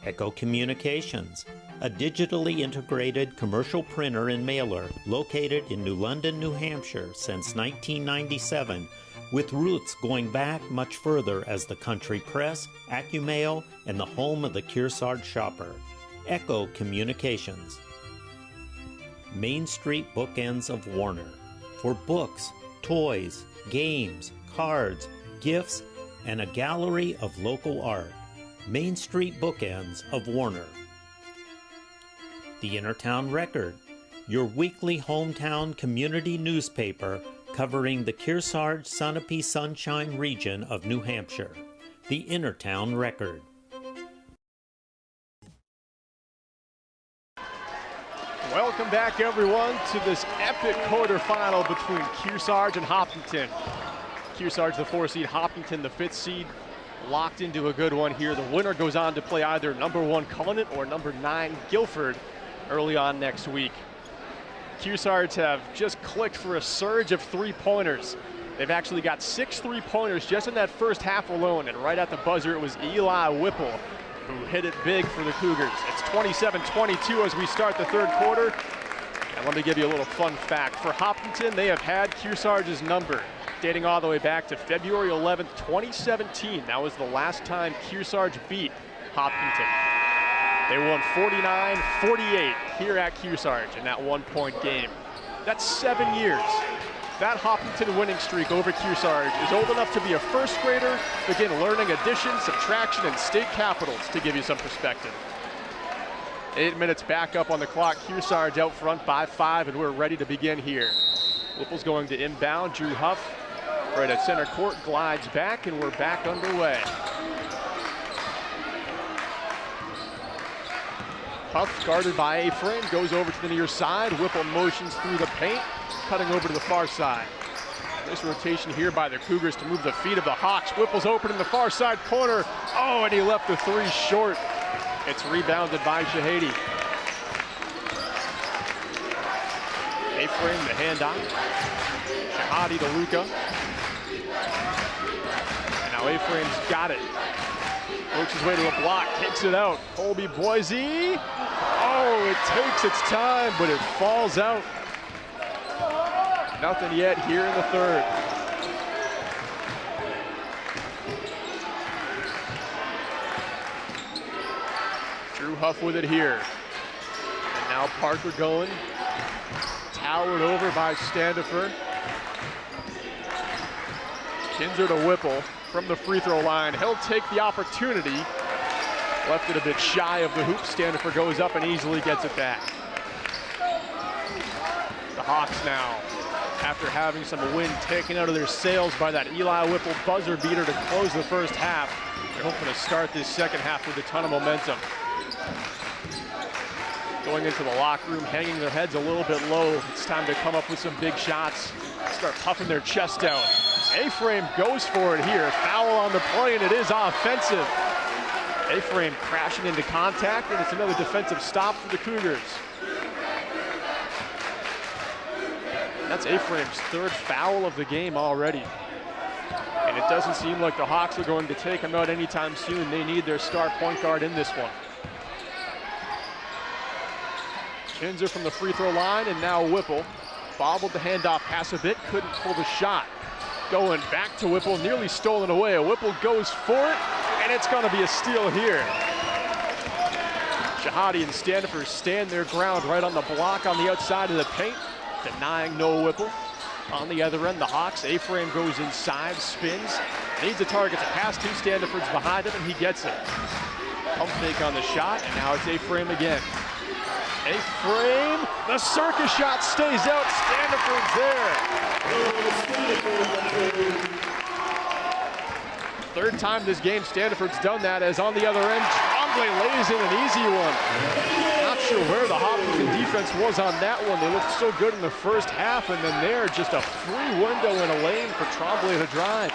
Echo Communications, a digitally integrated commercial printer and mailer located in New London, New Hampshire since 1997, with roots going back much further as the country press, AccuMail, and the home of the Kearsarge shopper. Echo Communications. Main Street Bookends of Warner, for books, toys, games, cards, gifts, and a gallery of local art. Main Street Bookends of Warner. The Innertown Record, your weekly hometown community newspaper covering the Kearsarge Sunapee Sunshine region of New Hampshire. The Innertown Record. Welcome back, everyone, to this epic quarterfinal between Kearsarge and Hopkinson. Kearsarge, the 4 seed, Hopkinson, the 5th seed, locked into a good one here. The winner goes on to play either number 1 Cullinan or number 9 Guilford early on next week. Kearsarge have just clicked for a surge of 3-pointers. They've actually got 6 3-pointers just in that first half alone, and right at the buzzer it was Eli Whipple who hit it big for the Cougars. It's 27-22 as we start the third quarter. And let me give you a little fun fact. For Hopkinton, they have had Kearsarge's number dating all the way back to February 11th, 2017. That was the last time Kearsarge beat Hopkinton. They won 49-48 here at Kearsarge in that 1-point game. That's 7 years. That Hopkinton winning streak over Kearsarge is old enough to be a first grader, begin learning addition, subtraction, and state capitals, to give you some perspective. 8 minutes back up on the clock. Kearsarge out front by 5, and we're ready to begin here. Whipple's going to inbound. Drew Huff right at center court, glides back, and we're back underway. Huff guarded by A-Frame, goes over to the near side. Whipple motions through the paint, cutting over to the far side. Nice rotation here by the Cougars to move the feet of the Hawks. Whipple's open in the far side corner. Oh, and he left the 3 short. It's rebounded by Shahady. A-Frame, the handoff. Shahady to Luka. And now A-Frame's got it. Works his way to a block, kicks it out. Colby Boise. Oh, it takes its time, but it falls out. Nothing yet here in the third. Drew Huff with it here. And now Parker going. Towered over by Standifer. Kinzer to Whipple from the free throw line. He'll take the opportunity. Left it a bit shy of the hoop. Standifer goes up and easily gets it back. The Hawks now, after having some wind taken out of their sails by that Eli Whipple buzzer beater to close the first half, they're hoping to start this second half with a ton of momentum. Going into the locker room, hanging their heads a little bit low. It's time to come up with some big shots, start puffing their chest out. A-Frame goes for it here. Foul on the play, and it is offensive. A-Frame crashing into contact, and it's another defensive stop for the Cougars. That's Ephraim's third foul of the game already. And it doesn't seem like the Hawks are going to take him out anytime soon. They need their star point guard in this one. Kinzer from the free throw line, and now Whipple. Bobbled the handoff pass a bit, couldn't pull the shot. Going back to Whipple, nearly stolen away. Whipple goes for it, and it's gonna be a steal here. Shahadi and Standiford stand their ground right on the block on the outside of the paint, denying Noah Whipple. On the other end, the Hawks, Ephraim goes inside, spins, needs a target to pass to. Standiford's behind him, and he gets it. Pump fake on the shot, and now it's Ephraim again. Ephraim, the circus shot stays out. Standiford's there. Third time this game, Standiford's done that, as on the other end, Tremblay lays in an easy one. Not sure where the Hopkinson defense was on that one. They looked so good in the first half, and then there, just a free window in a lane for Tremblay to drive.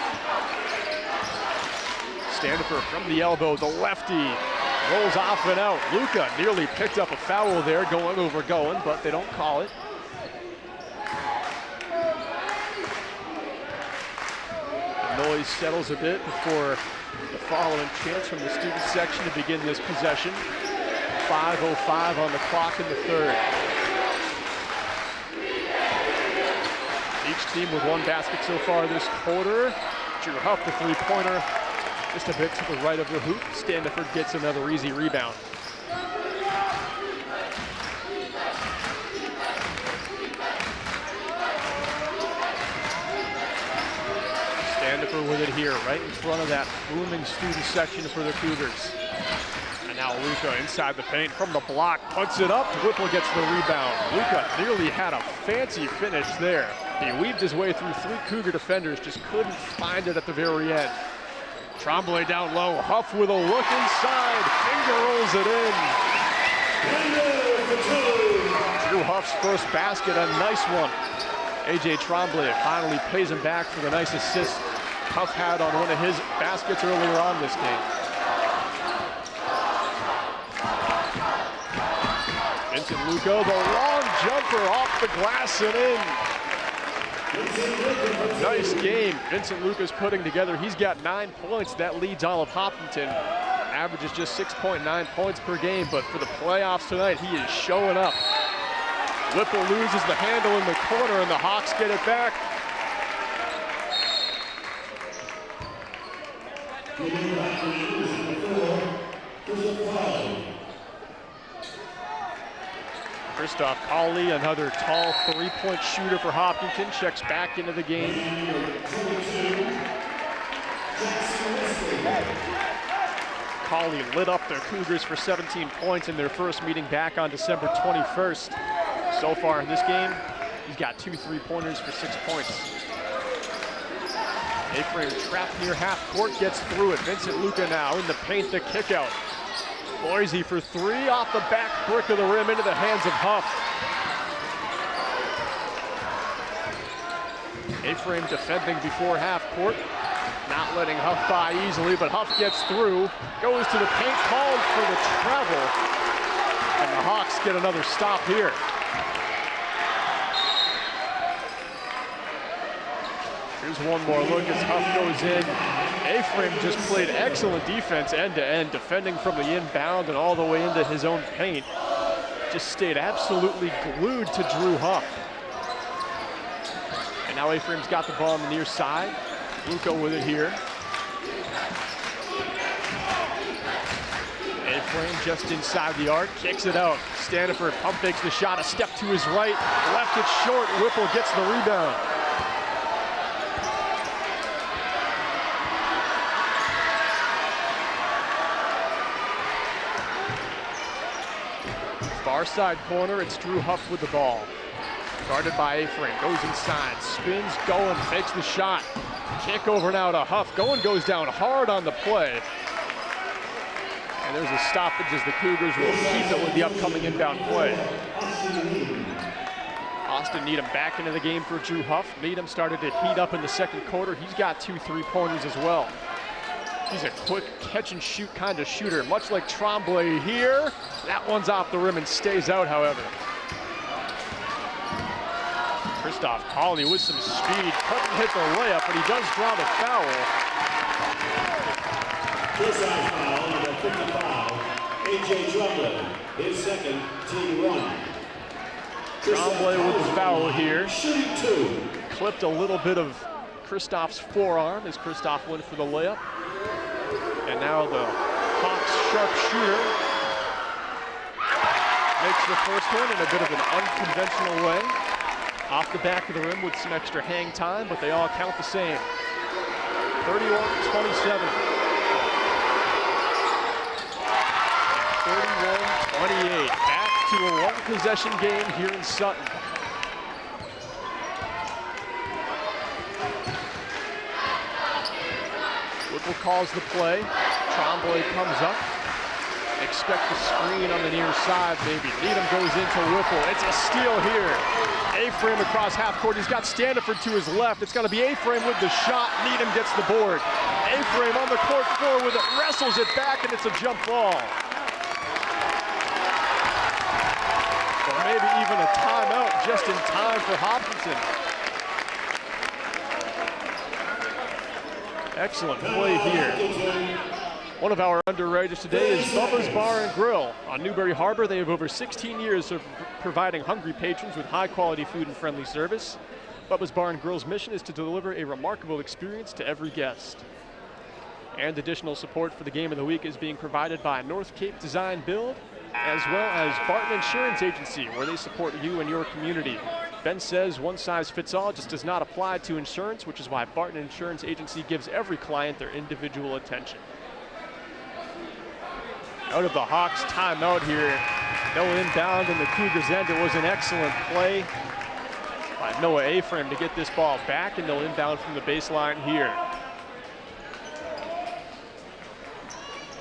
Standiford from the elbow, the lefty. Rolls off and out. Luka nearly picked up a foul there, going over going, but they don't call it. The noise settles a bit before the following chance from the student section to begin this possession. 5:05 on the clock in the third. Each team with one basket so far this quarter. Drew Huff, the three-pointer. Just a bit to the right of the hoop. Standiford gets another easy rebound. Standiford with it here, right in front of that booming student section for the Cougars. And now Luka inside the paint from the block, puts it up. Whipple gets the rebound. Luka nearly had a fancy finish there. He weaved his way through three Cougar defenders, just couldn't find it at the very end. Tremblay down low, Huff with a look inside, finger rolls it in. Drew Huff's first basket, a nice one. A.J. Tremblay finally pays him back for the nice assist Huff had on one of his baskets earlier on this game. Vincent Luco, the long jumper off the glass and in. Nice game Vincent Luca's putting together. He's got 9 points. That leads all of Hopkinton. Averages just 6.9 points per game, but for the playoffs tonight, he is showing up. Whipple loses the handle in the corner, and the Hawks get it back. Christoph Colley, another tall three-point shooter for Hopkinton, checks back into the game. Colley lit up the Cougars for 17 points in their first meeting back on December 21st. So far in this game, he's got 2 3-pointers for 6 points. Ephraim trapped near half court, gets through it. Vincent Luca now in the paint, the kick out. Boise for 3 off the back brick of the rim into the hands of Huff. Ephraim defending before half court, not letting Huff by easily, but Huff gets through, goes to the paint, called for the travel, and the Hawks get another stop here. Here's one more look as Huff goes in. Ephraim just played excellent defense end-to-end, defending from the inbound and all the way into his own paint. Just stayed absolutely glued to Drew Huff. And now Ephraim's got the ball on the near side. Luco with it here. Ephraim just inside the arc, kicks it out. Standiford pump fakes the shot, a step to his right, left it short. Whipple gets the rebound. Far side corner, it's Drew Huff with the ball. Guarded by Ephraim, goes inside, spins, going, fakes the shot. Kick over now to Huff. Going goes down hard on the play. And there's a stoppage as the Cougars will keep it with the upcoming inbound play. Austin Needham back into the game for Drew Huff. Needham started to heat up in the second quarter. He's got 2 3-pointers as well. He's a quick catch and shoot kind of shooter, much like Tremblay here. That one's off the rim and stays out, however. Christoph Colley with some speed, couldn't hit the layup, but he does draw the foul. Kearsarge foul, number 55, A.J. Tremblay, his second, team run. Tremblay with the foul here. Shooting 2. Clipped a little bit of Christoph's forearm as Christoph went for the layup. And now the Hawks sharpshooter makes the first one in a bit of an unconventional way. Off the back of the rim with some extra hang time, but they all count the same. 31-27. 31-28. Back to a one-possession game here in Sutton. Whipple calls the play. Tremblay comes up. Expect the screen on the near side, maybe. Needham goes into Whipple. It's a steal here. A-frame across half court. He's got Standiford to his left. It's going to be A-frame with the shot. Needham gets the board. A-frame on the court floor with it. Wrestles it back, and it's a jump ball. Or maybe even a timeout just in time for Hopkinson. Excellent play here. One of our underwriters today is Bubba's Bar and Grill. On Newberry Harbor, they have over 16 years of providing hungry patrons with high-quality food and friendly service. Bubba's Bar and Grill's mission is to deliver a remarkable experience to every guest. And additional support for the game of the week is being provided by North Cape Design Build, as well as Barton Insurance Agency, where they support you and your community. Ben says one size fits all just does not apply to insurance, which is why Barton Insurance Agency gives every client their individual attention. Out of the Hawks timeout here. No inbound in the Cougars' end. It was an excellent play by Noah A-frame to get this ball back, and no inbound from the baseline here.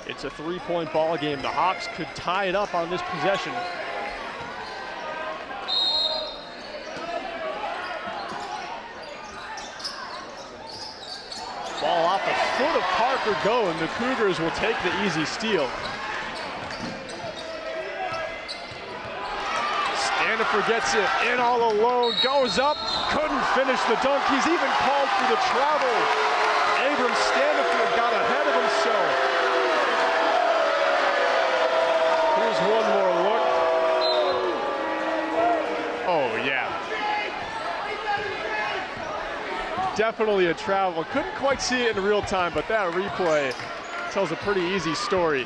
It's a three-point ball game. The Hawks could tie it up on this possession. Ball off the foot of Parker Go, and the Cougars will take the easy steal. Standiford gets it in all alone, goes up, couldn't finish the dunk. He's even called for the travel. Abram Standiford got ahead of himself. Here's one more look. Oh, yeah. Definitely a travel. Couldn't quite see it in real time, but that replay tells a pretty easy story.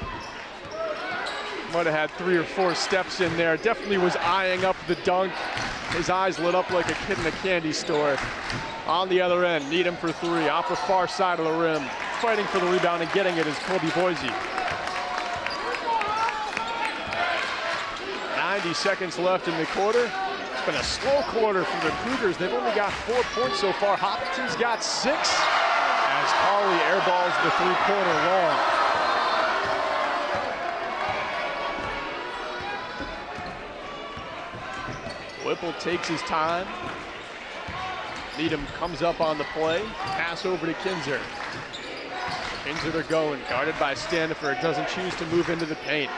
Might have had 3 or 4 steps in there. Definitely was eyeing up the dunk. His eyes lit up like a kid in a candy store. On the other end, Needham for 3, off the far side of the rim. Fighting for the rebound and getting it is Colby Boise. 90 seconds left in the quarter. It's been a slow quarter for the Cougars. They've only got 4 points so far. Hopkinson's got 6 as Colley airballs the three-pointer long. Whipple takes his time. Needham comes up on the play. Pass over to Kinzer. Kinzer to going, guarded by Standiford. Doesn't choose to move into the paint.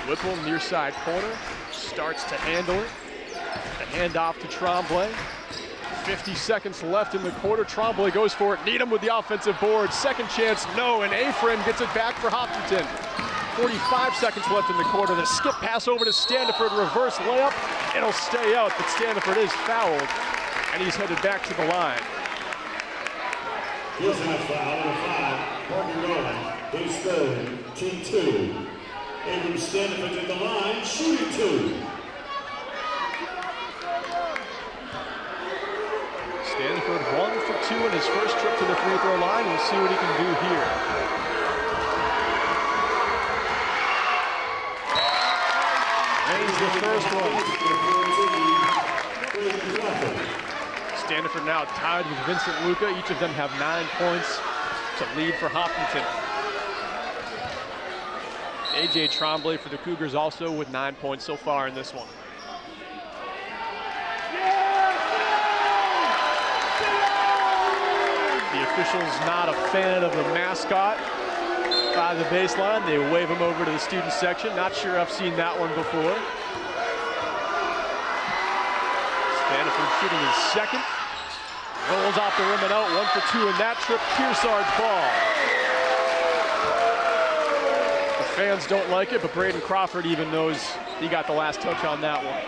Whipple near side corner. Starts to handle it. The handoff to Tremblay. 50 seconds left in the quarter. Tremblay goes for it. Needham with the offensive board. Second chance, no, and A-frame gets it back for Hopkinson. 45 seconds left in the quarter. The skip pass over to Standiford, reverse layup. It'll stay out, but Standiford is fouled, and he's headed back to the line. Here's a foul, number 5, Parker Go, his third, team 2. Abram Standiford at the line, shooting 2. Standiford 1 for 2 in his first trip to the free throw line. We'll see what he can do here. He's the first one. Standiford now tied with Vincent Luca. Each of them have 9 points to lead for Hopkinson. A.J. Tremblay for the Cougars also with 9 points so far in this one. The officials not a fan of the mascot by the baseline. They wave him over to the student section. Not sure I've seen that one before. Stanford shooting his second. Rolls off the rim and out, 1 for 2 in that trip. Kearsarge ball. The fans don't like it, but Braden Crawford even knows he got the last touch on that one.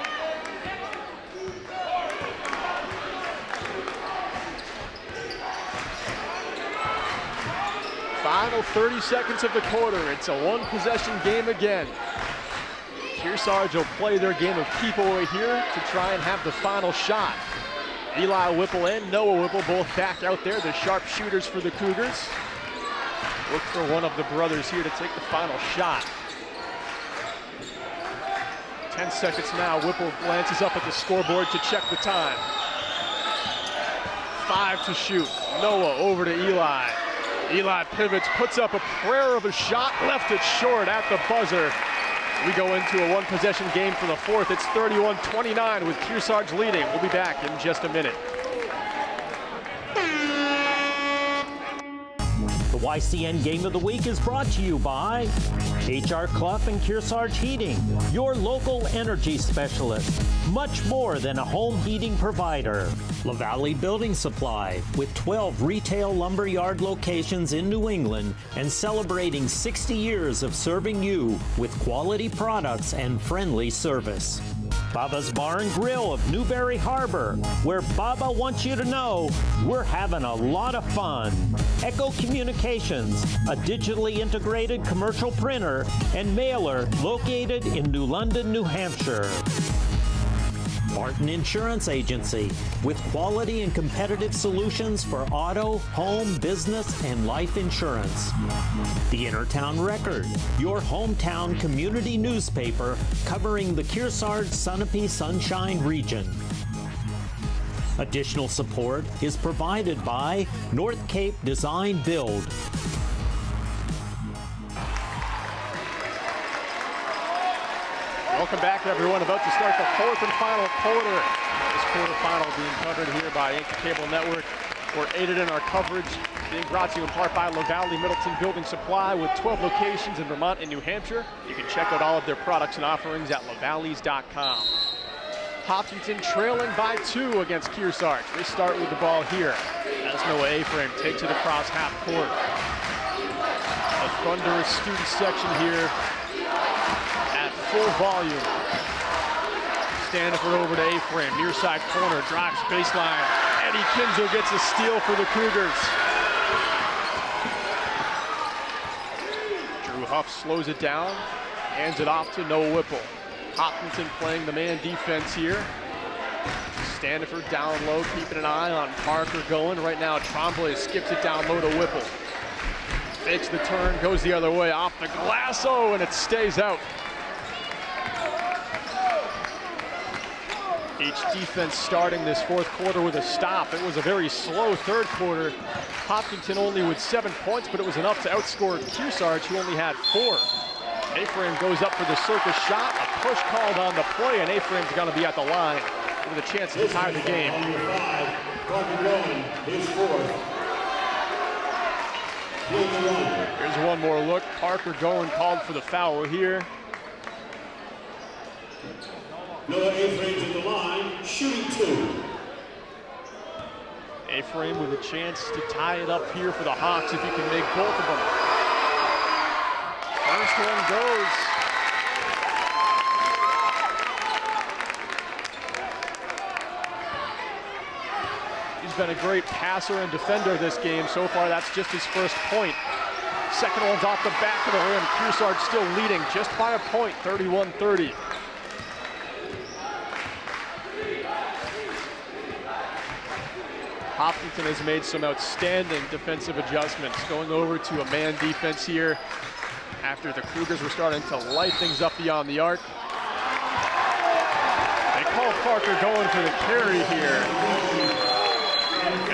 Final 30 seconds of the quarter. It's a one-possession game again. Kearsarge will play their game of keep away here to try and have the final shot. Eli Whipple and Noah Whipple both back out there, the sharpshooters for the Cougars. Look for one of the brothers here to take the final shot. 10 seconds now. Whipple glances up at the scoreboard to check the time. 5 to shoot. Noah over to Eli. Eli pivots, puts up a prayer of a shot, left it short at the buzzer. We go into a one-possession game for the fourth. It's 31-29 with Kearsarge leading. We'll be back in just a minute. The YCN Game of the Week is brought to you by H.R. Clough and Kearsarge Heating, your local energy specialist. Much more than a home heating provider. LaValle Building Supply, with 12 retail lumberyard locations in New England and celebrating 60 years of serving you with quality products and friendly service. Baba's Bar and Grill of Newberry Harbor, where Baba wants you to know we're having a lot of fun. Echo Communications, a digitally integrated commercial printer and mailer located in New London, New Hampshire. Martin Insurance Agency, with quality and competitive solutions for auto, home, business, and life insurance. The Intertown Record, your hometown community newspaper covering the Kearsarge Sunapee Sunshine region. Additional support is provided by North Cape Design Build. Welcome back, everyone. About to start the fourth and final quarter. This quarterfinal being covered here by Yankee Cable Network. We're aided in our coverage, being brought to you in part by LaValle Middleton Building Supply with 12 locations in Vermont and New Hampshire. You can check out all of their products and offerings at lavalleys.com. Hopkinson trailing by 2 against Kearsarge. They start with the ball here as Noah Aframe takes it across half court. A thunderous student section here at full volume. Stanford over to Aframe, near side corner, drives baseline. Eddie Kinzel gets a steal for the Cougars. Drew Huff slows it down, hands it off to Noah Whipple. Hopkinson playing the man defense here. Stanford down low, keeping an eye on Parker going. Right now, Tremblay skips it down low to Whipple. Fakes the turn, goes the other way, off the glass, oh, and it stays out. Each defense starting this fourth quarter with a stop. It was a very slow third quarter. Hopkinton only with 7 points, but it was enough to outscore Kearsarge, who only had 4. Aframe goes up for the circus shot. A push called on the play, and Aframe's going to be at the line with a chance to tie the game. Here's one more look. Parker going called for the foul here. Noah Aframe's at the line, shooting 2. Aframe with a chance to tie it up here for the Hawks if he can make both of them. First one goes. He's been a great passer and defender this game. So far, that's just his first point. Second one's off the back of the rim. Kearsarge still leading just by a point, 31-30. Hopkinton has made some outstanding defensive adjustments, going over to a man defense here after the Cougars were starting to light things up beyond the arc. They call Parker going for the carry here.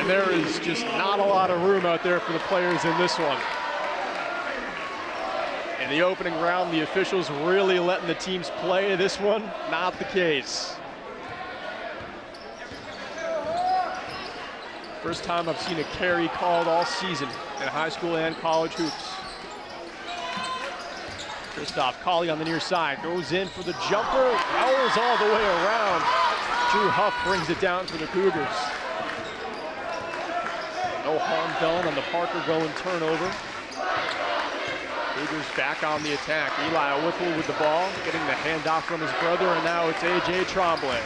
And there is just not a lot of room out there for the players in this one. In the opening round, the officials really letting the teams play. This one, not the case. First time I've seen a carry called all season in high school and college hoops. Christoph Colley on the near side, goes in for the jumper, rolls all the way around. Drew Huff brings it down for the Cougars. No harm done on the Parker going turnover. Cougars back on the attack. Eli Whipple with the ball, getting the handoff from his brother, and now it's A.J. Tremblay.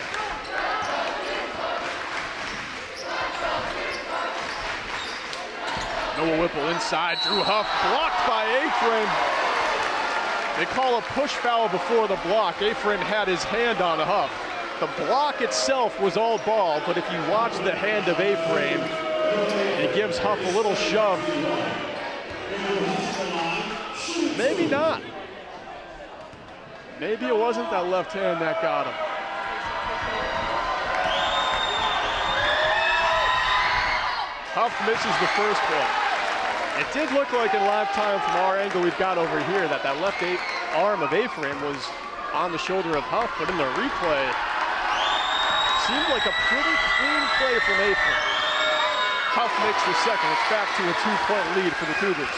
Noah Whipple inside, Drew Huff blocked by A-Frame. They call a push foul before the block. A-Frame had his hand on Huff. The block itself was all ball, but if you watch the hand of A-Frame, it gives Huff a little shove. Maybe not. Maybe it wasn't that left hand that got him. Huff misses the first one. It did look like in live time from our angle we've got over here that left arm of A-Frame was on the shoulder of Huff, but in the replay, seemed like a pretty clean play from A-Frame. Huff makes the second. It's back to a 2-point lead for the Cougars.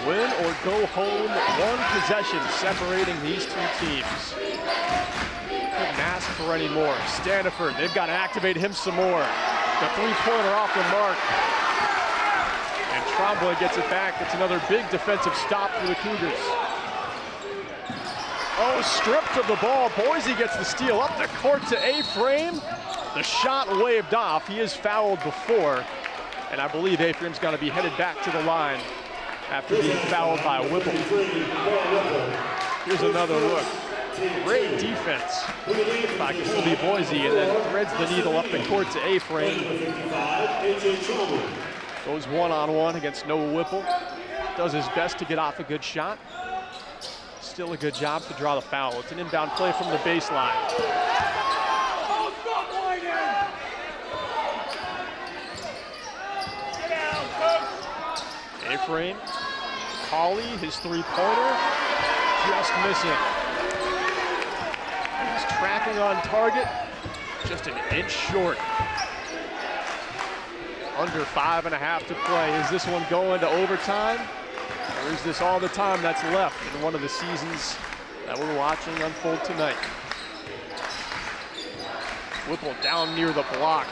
Win or go home, one possession separating these two teams. Couldn't ask for any more. Staniford, they've got to activate him some more. The three-pointer off the mark. And Tremblay gets it back. It's another big defensive stop for the Cougars. Oh, stripped of the ball. Boise gets the steal up the court to A-Frame. The shot waved off. He is fouled before. And I believe A-Frame's going to be headed back to the line after being fouled by Whipple. Here's another look. Great defense by Castilby Boise, and then threads the needle up the court to A-Frame. Goes one-on-one against Noah Whipple. Does his best to get off a good shot. Still a good job to draw the foul. It's an inbound play from the baseline. A-Frame, Colley, his three-pointer, just missing. He's tracking on target, just an inch short. Under 5.5 to play. Is this one going to overtime? Or is this all the time that's left in one of the seasons that we're watching unfold tonight? Whipple down near the block.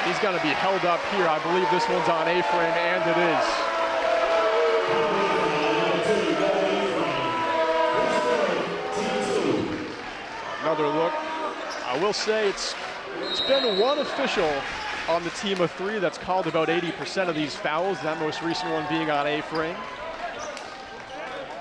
He's going to be held up here. I believe this one's on A-Frame, and it is. Another look. I will say it's been one official on the team of three that's called about 80% of these fouls, that most recent one being on A-Frame.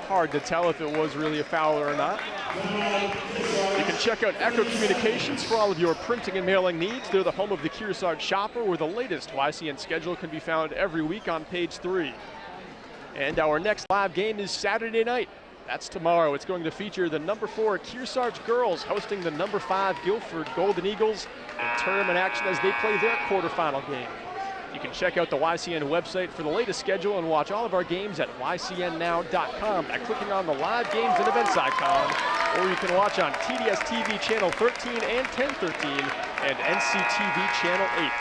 Hard to tell if it was really a foul or not. You can check out Echo Communications for all of your printing and mailing needs. They're the home of the Kearsarge Shopper, where the latest YCN schedule can be found every week on page 3. And our next live game is Saturday night. That's tomorrow. It's going to feature the number 4 Kearsarge girls hosting the number 5 Guilford Golden Eagles in tournament action as they play their quarterfinal game. You can check out the YCN website for the latest schedule and watch all of our games at ycnnow.com by clicking on the live games and events icon, or you can watch on TDS TV channel 13 and 1013 and NCTV channel 8.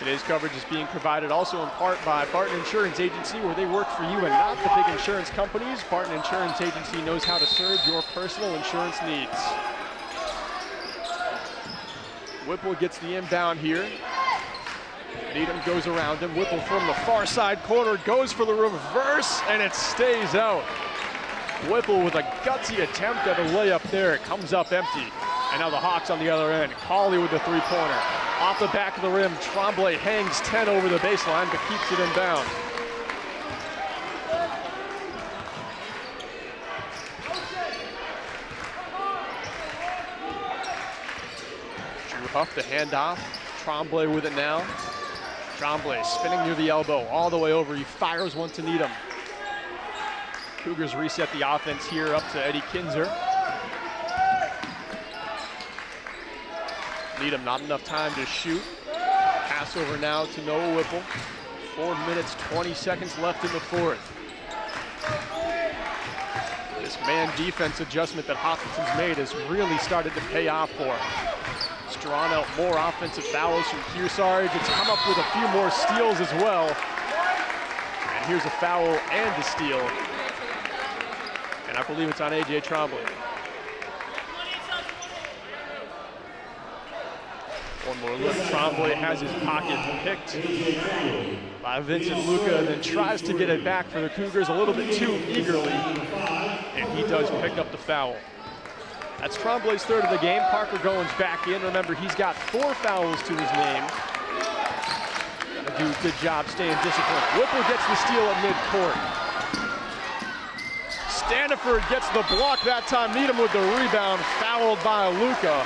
Today's coverage is being provided also in part by Barton Insurance Agency, where they work for you and not the big insurance companies. Barton Insurance Agency knows how to serve your personal insurance needs. Whipple gets the inbound here. Needham goes around him. Whipple from the far side corner goes for the reverse, and it stays out. Whipple with a gutsy attempt at a layup there. It comes up empty. And now the Hawks on the other end. Colley with the three-pointer. Off the back of the rim, Tremblay hangs 10 over the baseline, but keeps it inbound. Drew Huff the handoff. Tremblay with it now. Tremblay spinning near the elbow, all the way over. He fires one to Needham. Cougars reset the offense here up to Eddie Kinzer. Needham, not enough time to shoot. Pass over now to Noah Whipple. 4 minutes, 20 seconds left in the fourth. This This man defense adjustment that Hopkinson's made has really started to pay off for him. It's drawn out more offensive fouls from Kearsarge. It's come up with a few more steals as well. And here's a foul and a steal. And I believe it's on A.J. Trombley. One more look. Trombley has his pocket picked by Vincent Luca and then tries to get it back for the Cougars a little bit too eagerly. And he does pick up the foul. That's Trombley's third of the game. Parker Goins back in. Remember, he's got 4 fouls to his name. Gotta do a good job staying disciplined. Whipple gets the steal at midcourt. Standiford gets the block that time. Needham with the rebound, fouled by Luca.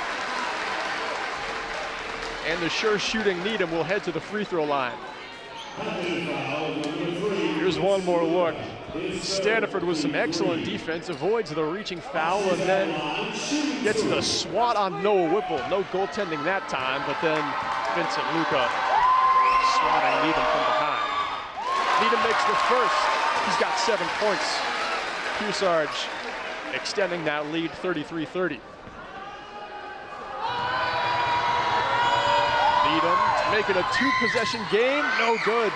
And the sure shooting Needham will head to the free throw line. Here's one more look. Standiford with some excellent defense, avoids the reaching foul, and then gets the swat on Noah Whipple. No goaltending that time, but then Vincent Luca swatting Needham from behind. Needham makes the first. He's got 7 points. Kearsarge extending that lead 33-30. Needham to make it a 2-possession game, no good.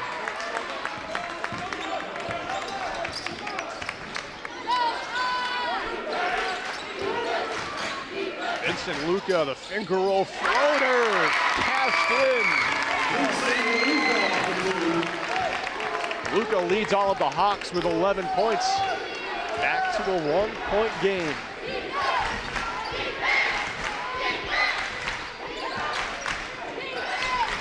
Vincent Luca, the finger roll floater, cashed in. Luca leads all of the Hawks with 11 points. Back to a 1-point game.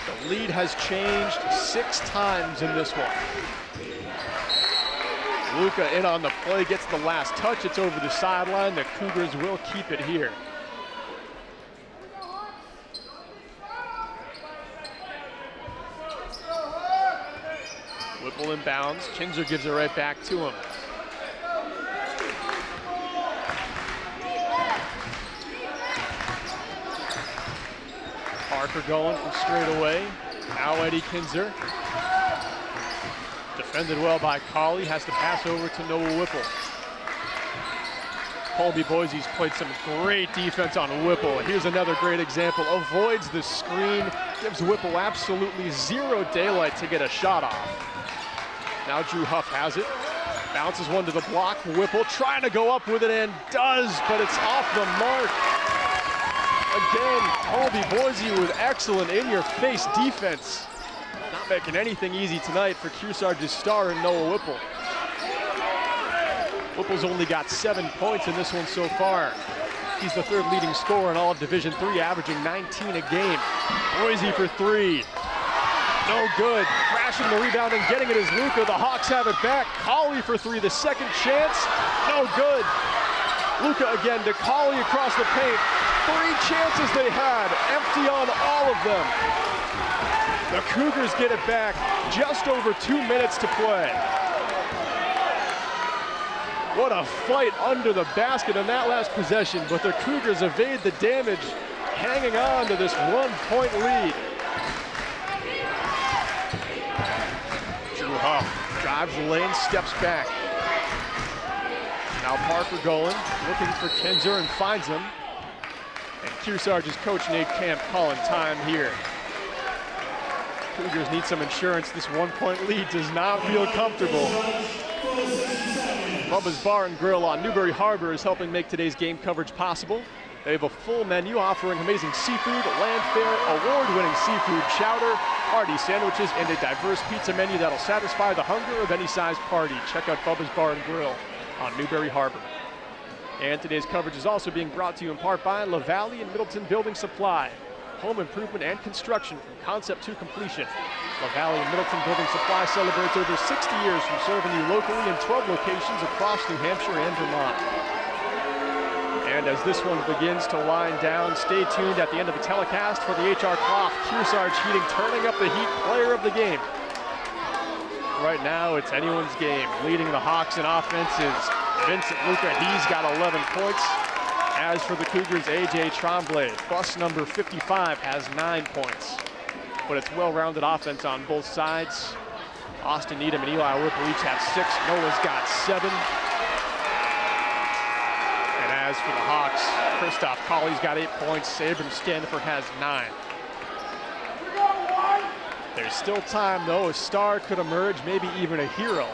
The lead has changed 6 times in this one. Luca in on the play, gets the last touch. It's over the sideline. The Cougars will keep it here. Whipple inbounds. Kinzer gives it right back to him. Parker going from straight away. Now Eddie Kinzer. Defended well by Colley. Has to pass over to Noah Whipple. Colby Boise's played some great defense on Whipple. Here's another great example. Avoids the screen. Gives Whipple absolutely zero daylight to get a shot off. Now Drew Huff has it. Bounces one to the block. Whipple trying to go up with it and does, but it's off the mark. Again, Colby Boise with excellent in-your-face defense. Not making anything easy tonight for Kearsarge's star in Noah Whipple. Whipple's only got 7 points in this one so far. He's the 3rd leading scorer in all of Division III, averaging 19 a game. Boise for 3. No good. Crashing the rebound and getting it is Luca. The Hawks have it back. Colley for 3. The second chance. No good. Luca again to Colley across the paint. 3 chances they had. Empty on all of them. The Cougars get it back. Just over 2 minutes to play. What a fight under the basket in that last possession, but the Cougars evade the damage, hanging on to this 1-point lead. Drew Huff drives the lane, steps back. Now Parker going, looking for Kinzer and finds him. And Kearsarge's coach Nate Camp calling time here. Cougars need some insurance. This 1-point lead does not feel comfortable. Bubba's Bar and Grill on Newbury Harbor is helping make today's game coverage possible. They have a full menu offering amazing seafood, land fare, award-winning seafood chowder, hearty sandwiches, and a diverse pizza menu that'll satisfy the hunger of any size party. Check out Bubba's Bar and Grill on Newbury Harbor. And today's coverage is also being brought to you in part by LaValle and Middleton Building Supply. Home improvement and construction from concept to completion. LaValle and Middleton Building Supply celebrates over 60 years from serving you locally in 12 locations across New Hampshire and Vermont. And as this one begins to wind down, stay tuned at the end of the telecast for the H.R. Clough Kearsarge Heating turning up the heat player of the game. Right now, it's anyone's game. Leading the Hawks in offense is Vincent Luca. He's got 11 points. As for the Cougars, A.J. Trombley, bus number 55, has 9 points. But it's well-rounded offense on both sides. Austin Needham and Eli Whipple each have 6. Noah's got 7. As for the Hawks, Christoph Colley's got 8 points. Abram Standiford has 9. There's still time, though. A star could emerge, maybe even a hero.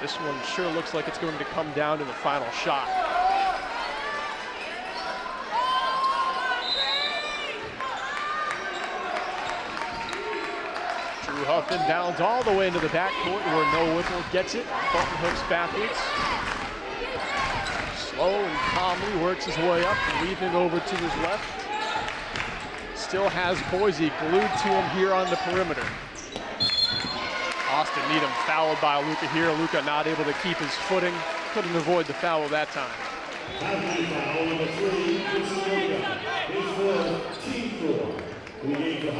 This one sure looks like it's going to come down to the final shot. Drew Huff inbounds all the way into the backcourt where Noah Whipple gets it. Fulton hooks backwards. Slow and calmly works his way up, weaving over to his left. Still has Boise glued to him here on the perimeter. Austin Needham fouled by Luka here. Luka not able to keep his footing. Couldn't avoid the foul that time.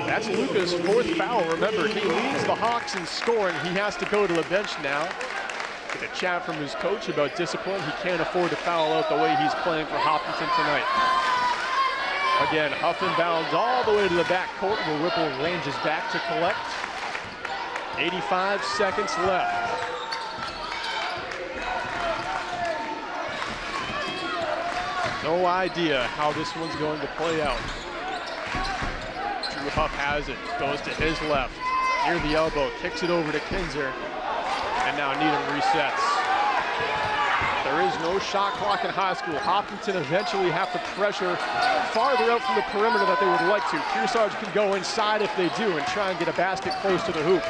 That's Luka's 4th foul. Remember, he leads the Hawks in scoring. He has to go to the bench now. Get a chat from his coach about discipline. He can't afford to foul out the way he's playing for Hopkinson tonight. Again, Huff inbounds all the way to the backcourt where Whipple ranges back to collect. 85 seconds left. No idea how this one's going to play out. Drew Huff has it, goes to his left, near the elbow, kicks it over to Kinzer, and now Needham resets. There is no shot clock in high school. Hopkinson eventually have to pressure farther out from the perimeter that they would like to. Kearsarge can go inside if they do and try and get a basket close to the hoop.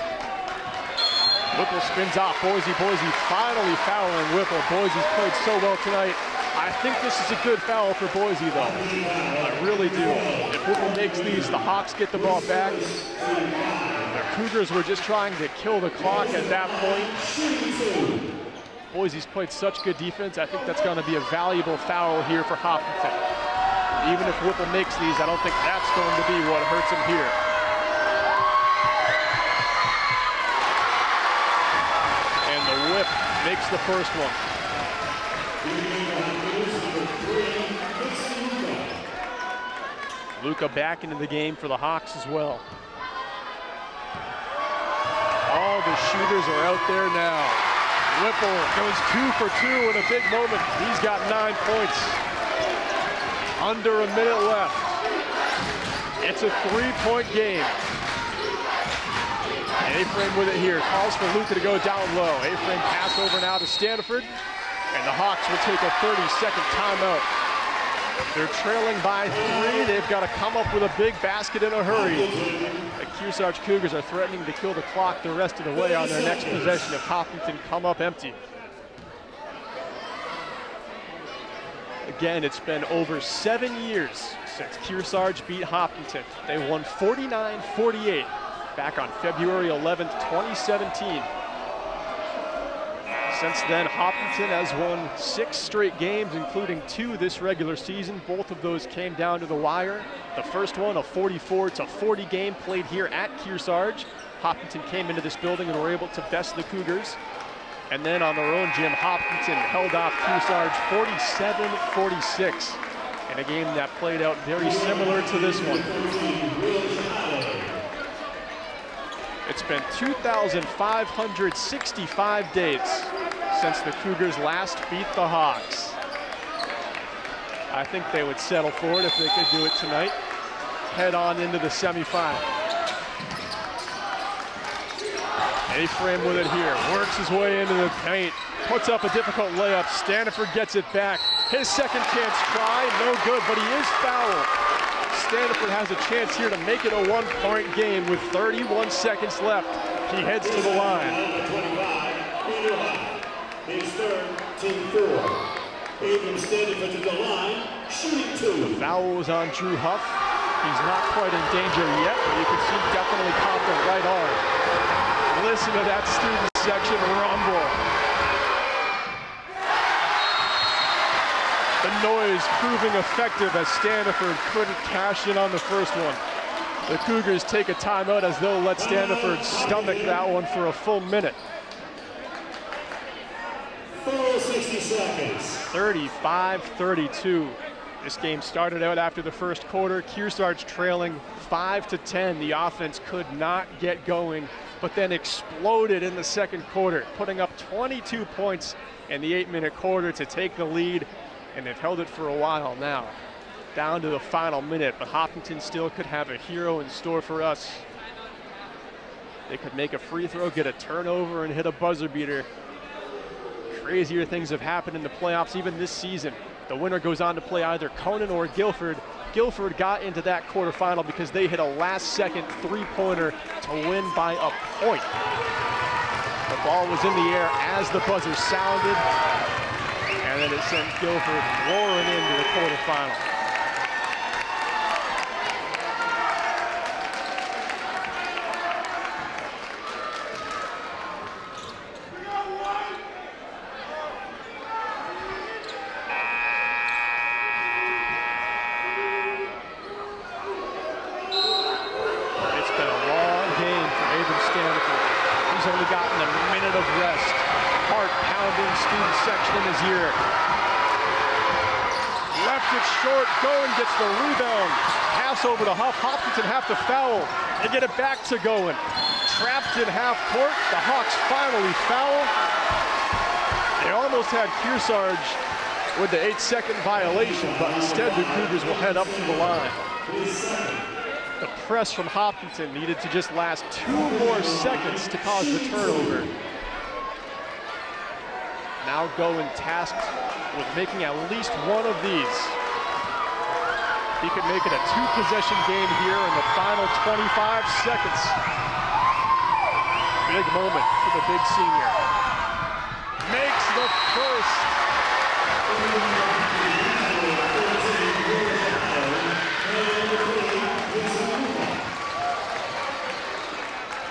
Whipple spins off Boise. Boise finally fouling Whipple. Boise's played so well tonight. I think this is a good foul for Boise, though. I really do. If Whipple makes these, the Hawks get the ball back. The Cougars were just trying to kill the clock at that point. Boise's played such good defense. I think that's going to be a valuable foul here for Hopkinson. Even if Whipple makes these, I don't think that's going to be what hurts him here. And the whip makes the first one. Luka back into the game for the Hawks as well. All the shooters are out there now. Whipple goes 2 for 2 in a big moment. He's got 9 points. Under a minute left. It's a 3-point game. A-Frame with it here. Calls for Luka to go down low. A-Frame pass over now to Standiford. And the Hawks will take a 30-second timeout. They're trailing by 3. They've got to come up with a big basket in a hurry. The Kearsarge Cougars are threatening to kill the clock the rest of the way on their next possession if Hopkinton come up empty. Again, it's been over 7 years since Kearsarge beat Hopkinton. They won 49-48 back on February 11th, 2017. Since then, Hopkinton has won 6 straight games, including 2 this regular season. Both of those came down to the wire. The first one, a 44-40 game played here at Kearsarge. Hopkinton came into this building and were able to best the Cougars. And then on their own gym, Hopkinton held off Kearsarge 47-46 in a game that played out very similar to this one. It's been 2,565 days since the Cougars last beat the Hawks. I think they would settle for it if they could do it tonight. Head on into the semifinal. A-Frame with it here, works his way into the paint, puts up a difficult layup. Standiford gets it back. His second chance try, no good, but he is fouled. Standiford has a chance here to make it a 1-point game with 31 seconds left. He heads to the line. The foul was on Drew Huff. He's not quite in danger yet, but you can see definitely caught the right arm. Listen to that student section rumble. The noise proving effective as Standiford couldn't cash in on the first one. The Cougars take a timeout as they'll let Standiford stomach that one for a full minute. 60 seconds. 35-32. This game started out after the first quarter. Kearsarge trailing 5-10. The offense could not get going, but then exploded in the second quarter, putting up 22 points in the 8-minute quarter to take the lead and they've held it for a while now. Down to the final minute, but Hopkinton still could have a hero in store for us. They could make a free throw, get a turnover, and hit a buzzer beater. Crazier things have happened in the playoffs even this season. The winner goes on to play either Conan or Guilford. Guilford got into that quarterfinal because they hit a last-second three-pointer to win by a point. The ball was in the air as the buzzer sounded, and then it sent Guilford roaring into the quarterfinal. Gets the rebound, pass over to Huff. Hopkinson have to foul and get it back to Goen. Trapped in half court, the Hawks finally foul. They almost had Kearsarge with the 8-second violation, but instead the Cougars will head up to the line. The press from Hopkinson needed to just last 2 more seconds to cause the turnover. Now Goen tasked with making at least one of these. He could make it a 2-possession game here in the final 25 seconds. Big moment for the big senior. Makes the first.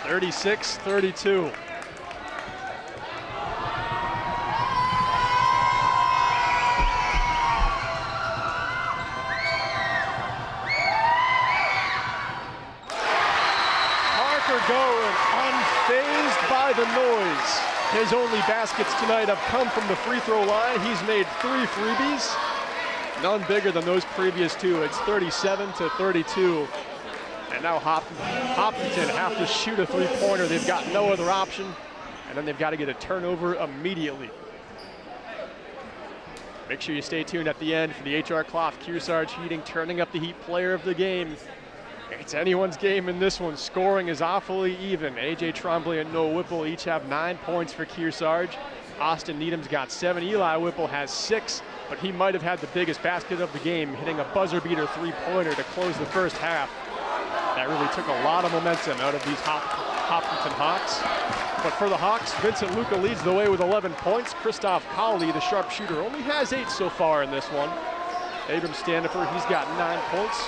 36-32. Unfazed by the noise. His only baskets tonight have come from the free throw line. He's made 3 freebies, none bigger than those previous 2. It's 37-32. And now Hopkinton have to shoot a 3-pointer. They've got no other option. And then they've got to get a turnover immediately. Make sure you stay tuned at the end for the H.R. Clough Kearsarge Heating Turning Up the Heat Player of the Game. It's anyone's game in this one. Scoring is awfully even. A.J. Trombley and Noah Whipple each have 9 points for Kearsarge. Austin Needham's got 7. Eli Whipple has 6, but he might have had the biggest basket of the game, hitting a buzzer beater 3-pointer to close the first half. That really took a lot of momentum out of these Hopkinton Hawks. But for the Hawks, Vincent Luca leads the way with 11 points. Christoph Colley, the sharpshooter, only has 8 so far in this one. Abram Standifer, he's got 9 points.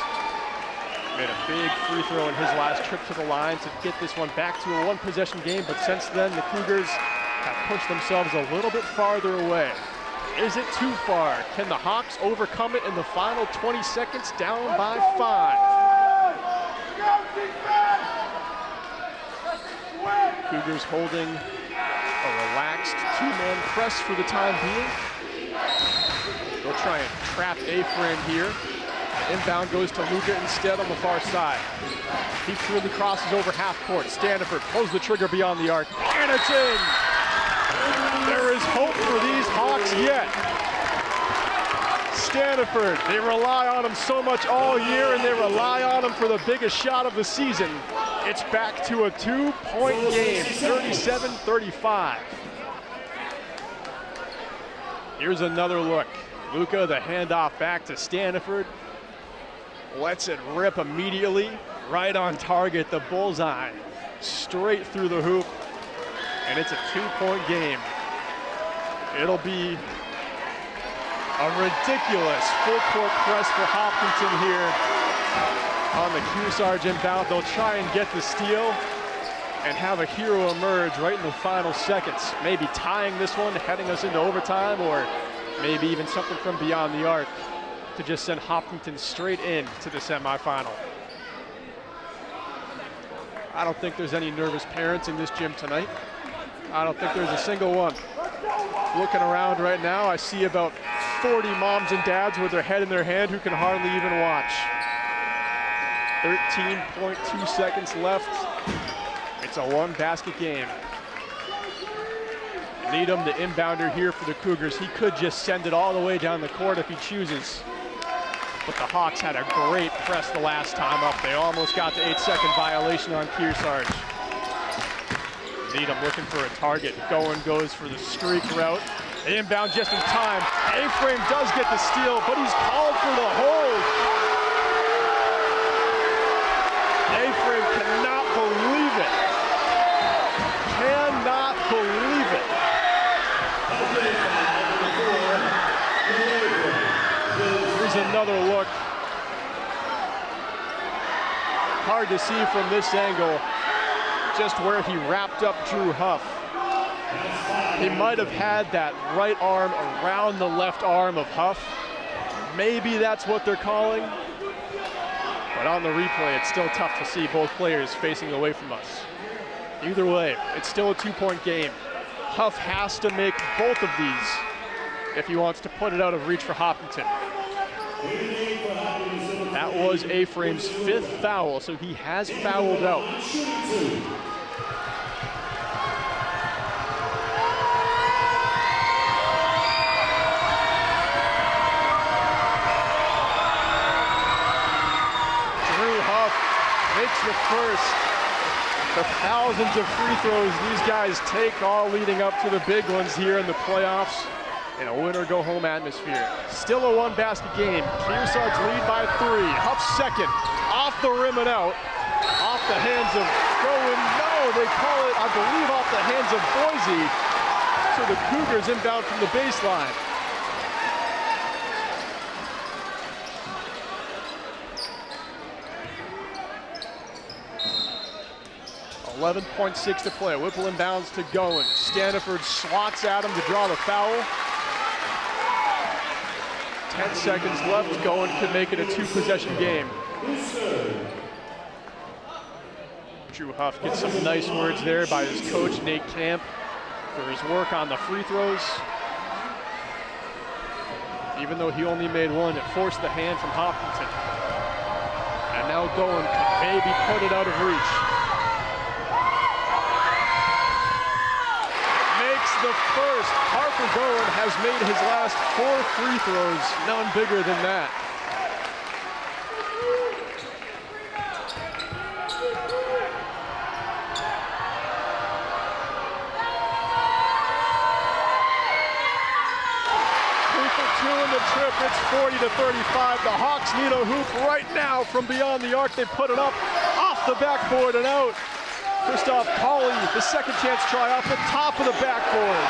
Made a big free throw in his last trip to the line to get this one back to a 1-possession game, but since then the Cougars have pushed themselves a little bit farther away. Is it too far? Can the Hawks overcome it in the final 20 seconds, down by 5? Cougars holding a relaxed 2-man press for the time being. They'll try and trap A-Friend here. Inbound goes to Luca instead on the far side. He freely crosses over half court. Standiford pulls the trigger beyond the arc, and it's in! There is hope for these Hawks yet. Standiford, they rely on him so much all year, and they rely on him for the biggest shot of the season. It's back to a 2-point game, 37-35. Here's another look. Luca, the handoff back to Standiford. Lets it rip immediately, right on target, the bullseye, straight through the hoop, and it's a 2-point game. It'll be a ridiculous full-court press for Hopkinton here on the Kearsarge inbound. They'll try and get the steal and have a hero emerge right in the final seconds, maybe tying this one, heading us into overtime, or maybe even something from beyond the arc to just send Hopkinton straight in to the semifinal. I don't think there's any nervous parents in this gym tonight. I don't think there's a single one. Looking around right now, I see about 40 moms and dads with their head in their hand who can hardly even watch. 13.2 seconds left. It's a 1-basket game. Needham, the inbounder here for the Cougars. He could just send it all the way down the court if he chooses. But the Hawks had a great press the last time up. They almost got the 8-second violation on Kearsarge. Needham looking for a target. Goen goes for the streak route. Inbound just in time. A-Frame does get the steal, but he's called for the hold. A-Frame cannot believe it. Cannot believe it. Here's another look. Hard to see from this angle just where he wrapped up Drew Huff. He might have had that right arm around the left arm of Huff. Maybe that's what they're calling. But on the replay, it's still tough to see both players facing away from us. Either way, it's still a 2-point game. Huff has to make both of these if he wants to put it out of reach for Hopkinson. That was A-Frame's 5th foul, so he has fouled out. Makes the first. The thousands of free throws these guys take all leading up to the big ones here in the playoffs in a win-or-go-home atmosphere. Still a one-basket game. Kearsarge lead by 3. Huff second. Off the rim and out. Off the hands of Goen. No, they call it, I believe, off the hands of Boise. So the Cougars inbound from the baseline. 11.6 to play. Whipple inbounds to Goen. Standiford swats at him to draw the foul. 10 seconds left. Goen could make it a 2-possession game. Drew Huff gets some nice words there by his coach, Nate Camp, for his work on the free throws. Even though he only made one, it forced the hand from Hopkinson. And now Goen could maybe put it out of reach. The first. Harper Goen has made his last 4 free throws, none bigger than that. Two in the trip, it's 40-35. The Hawks need a hoop right now from beyond the arc. They put it up off the backboard and out. Christoph Pauli, the second chance try off the top of the backboard.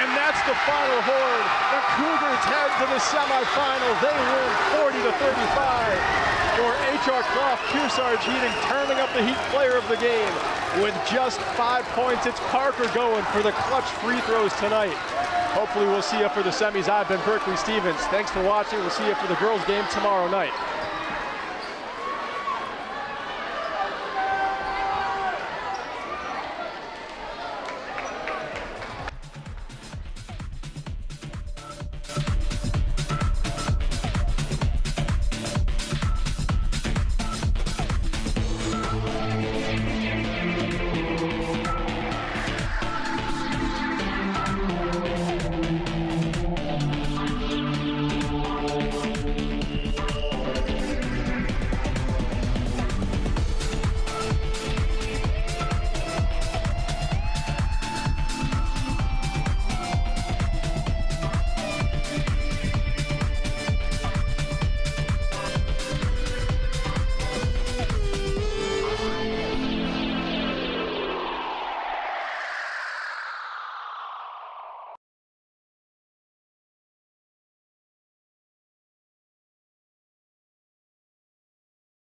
And that's the final horn. The Cougars head to the semifinal. They win 40-35. For H.R. Clough, Kearsarge Heating turning up the Heat player of the game. With just 5 points, it's Parker Goen for the clutch free throws tonight. Hopefully we'll see you for the semis. I've been Berkeley Stevens. Thanks for watching. We'll see you for the girls game tomorrow night.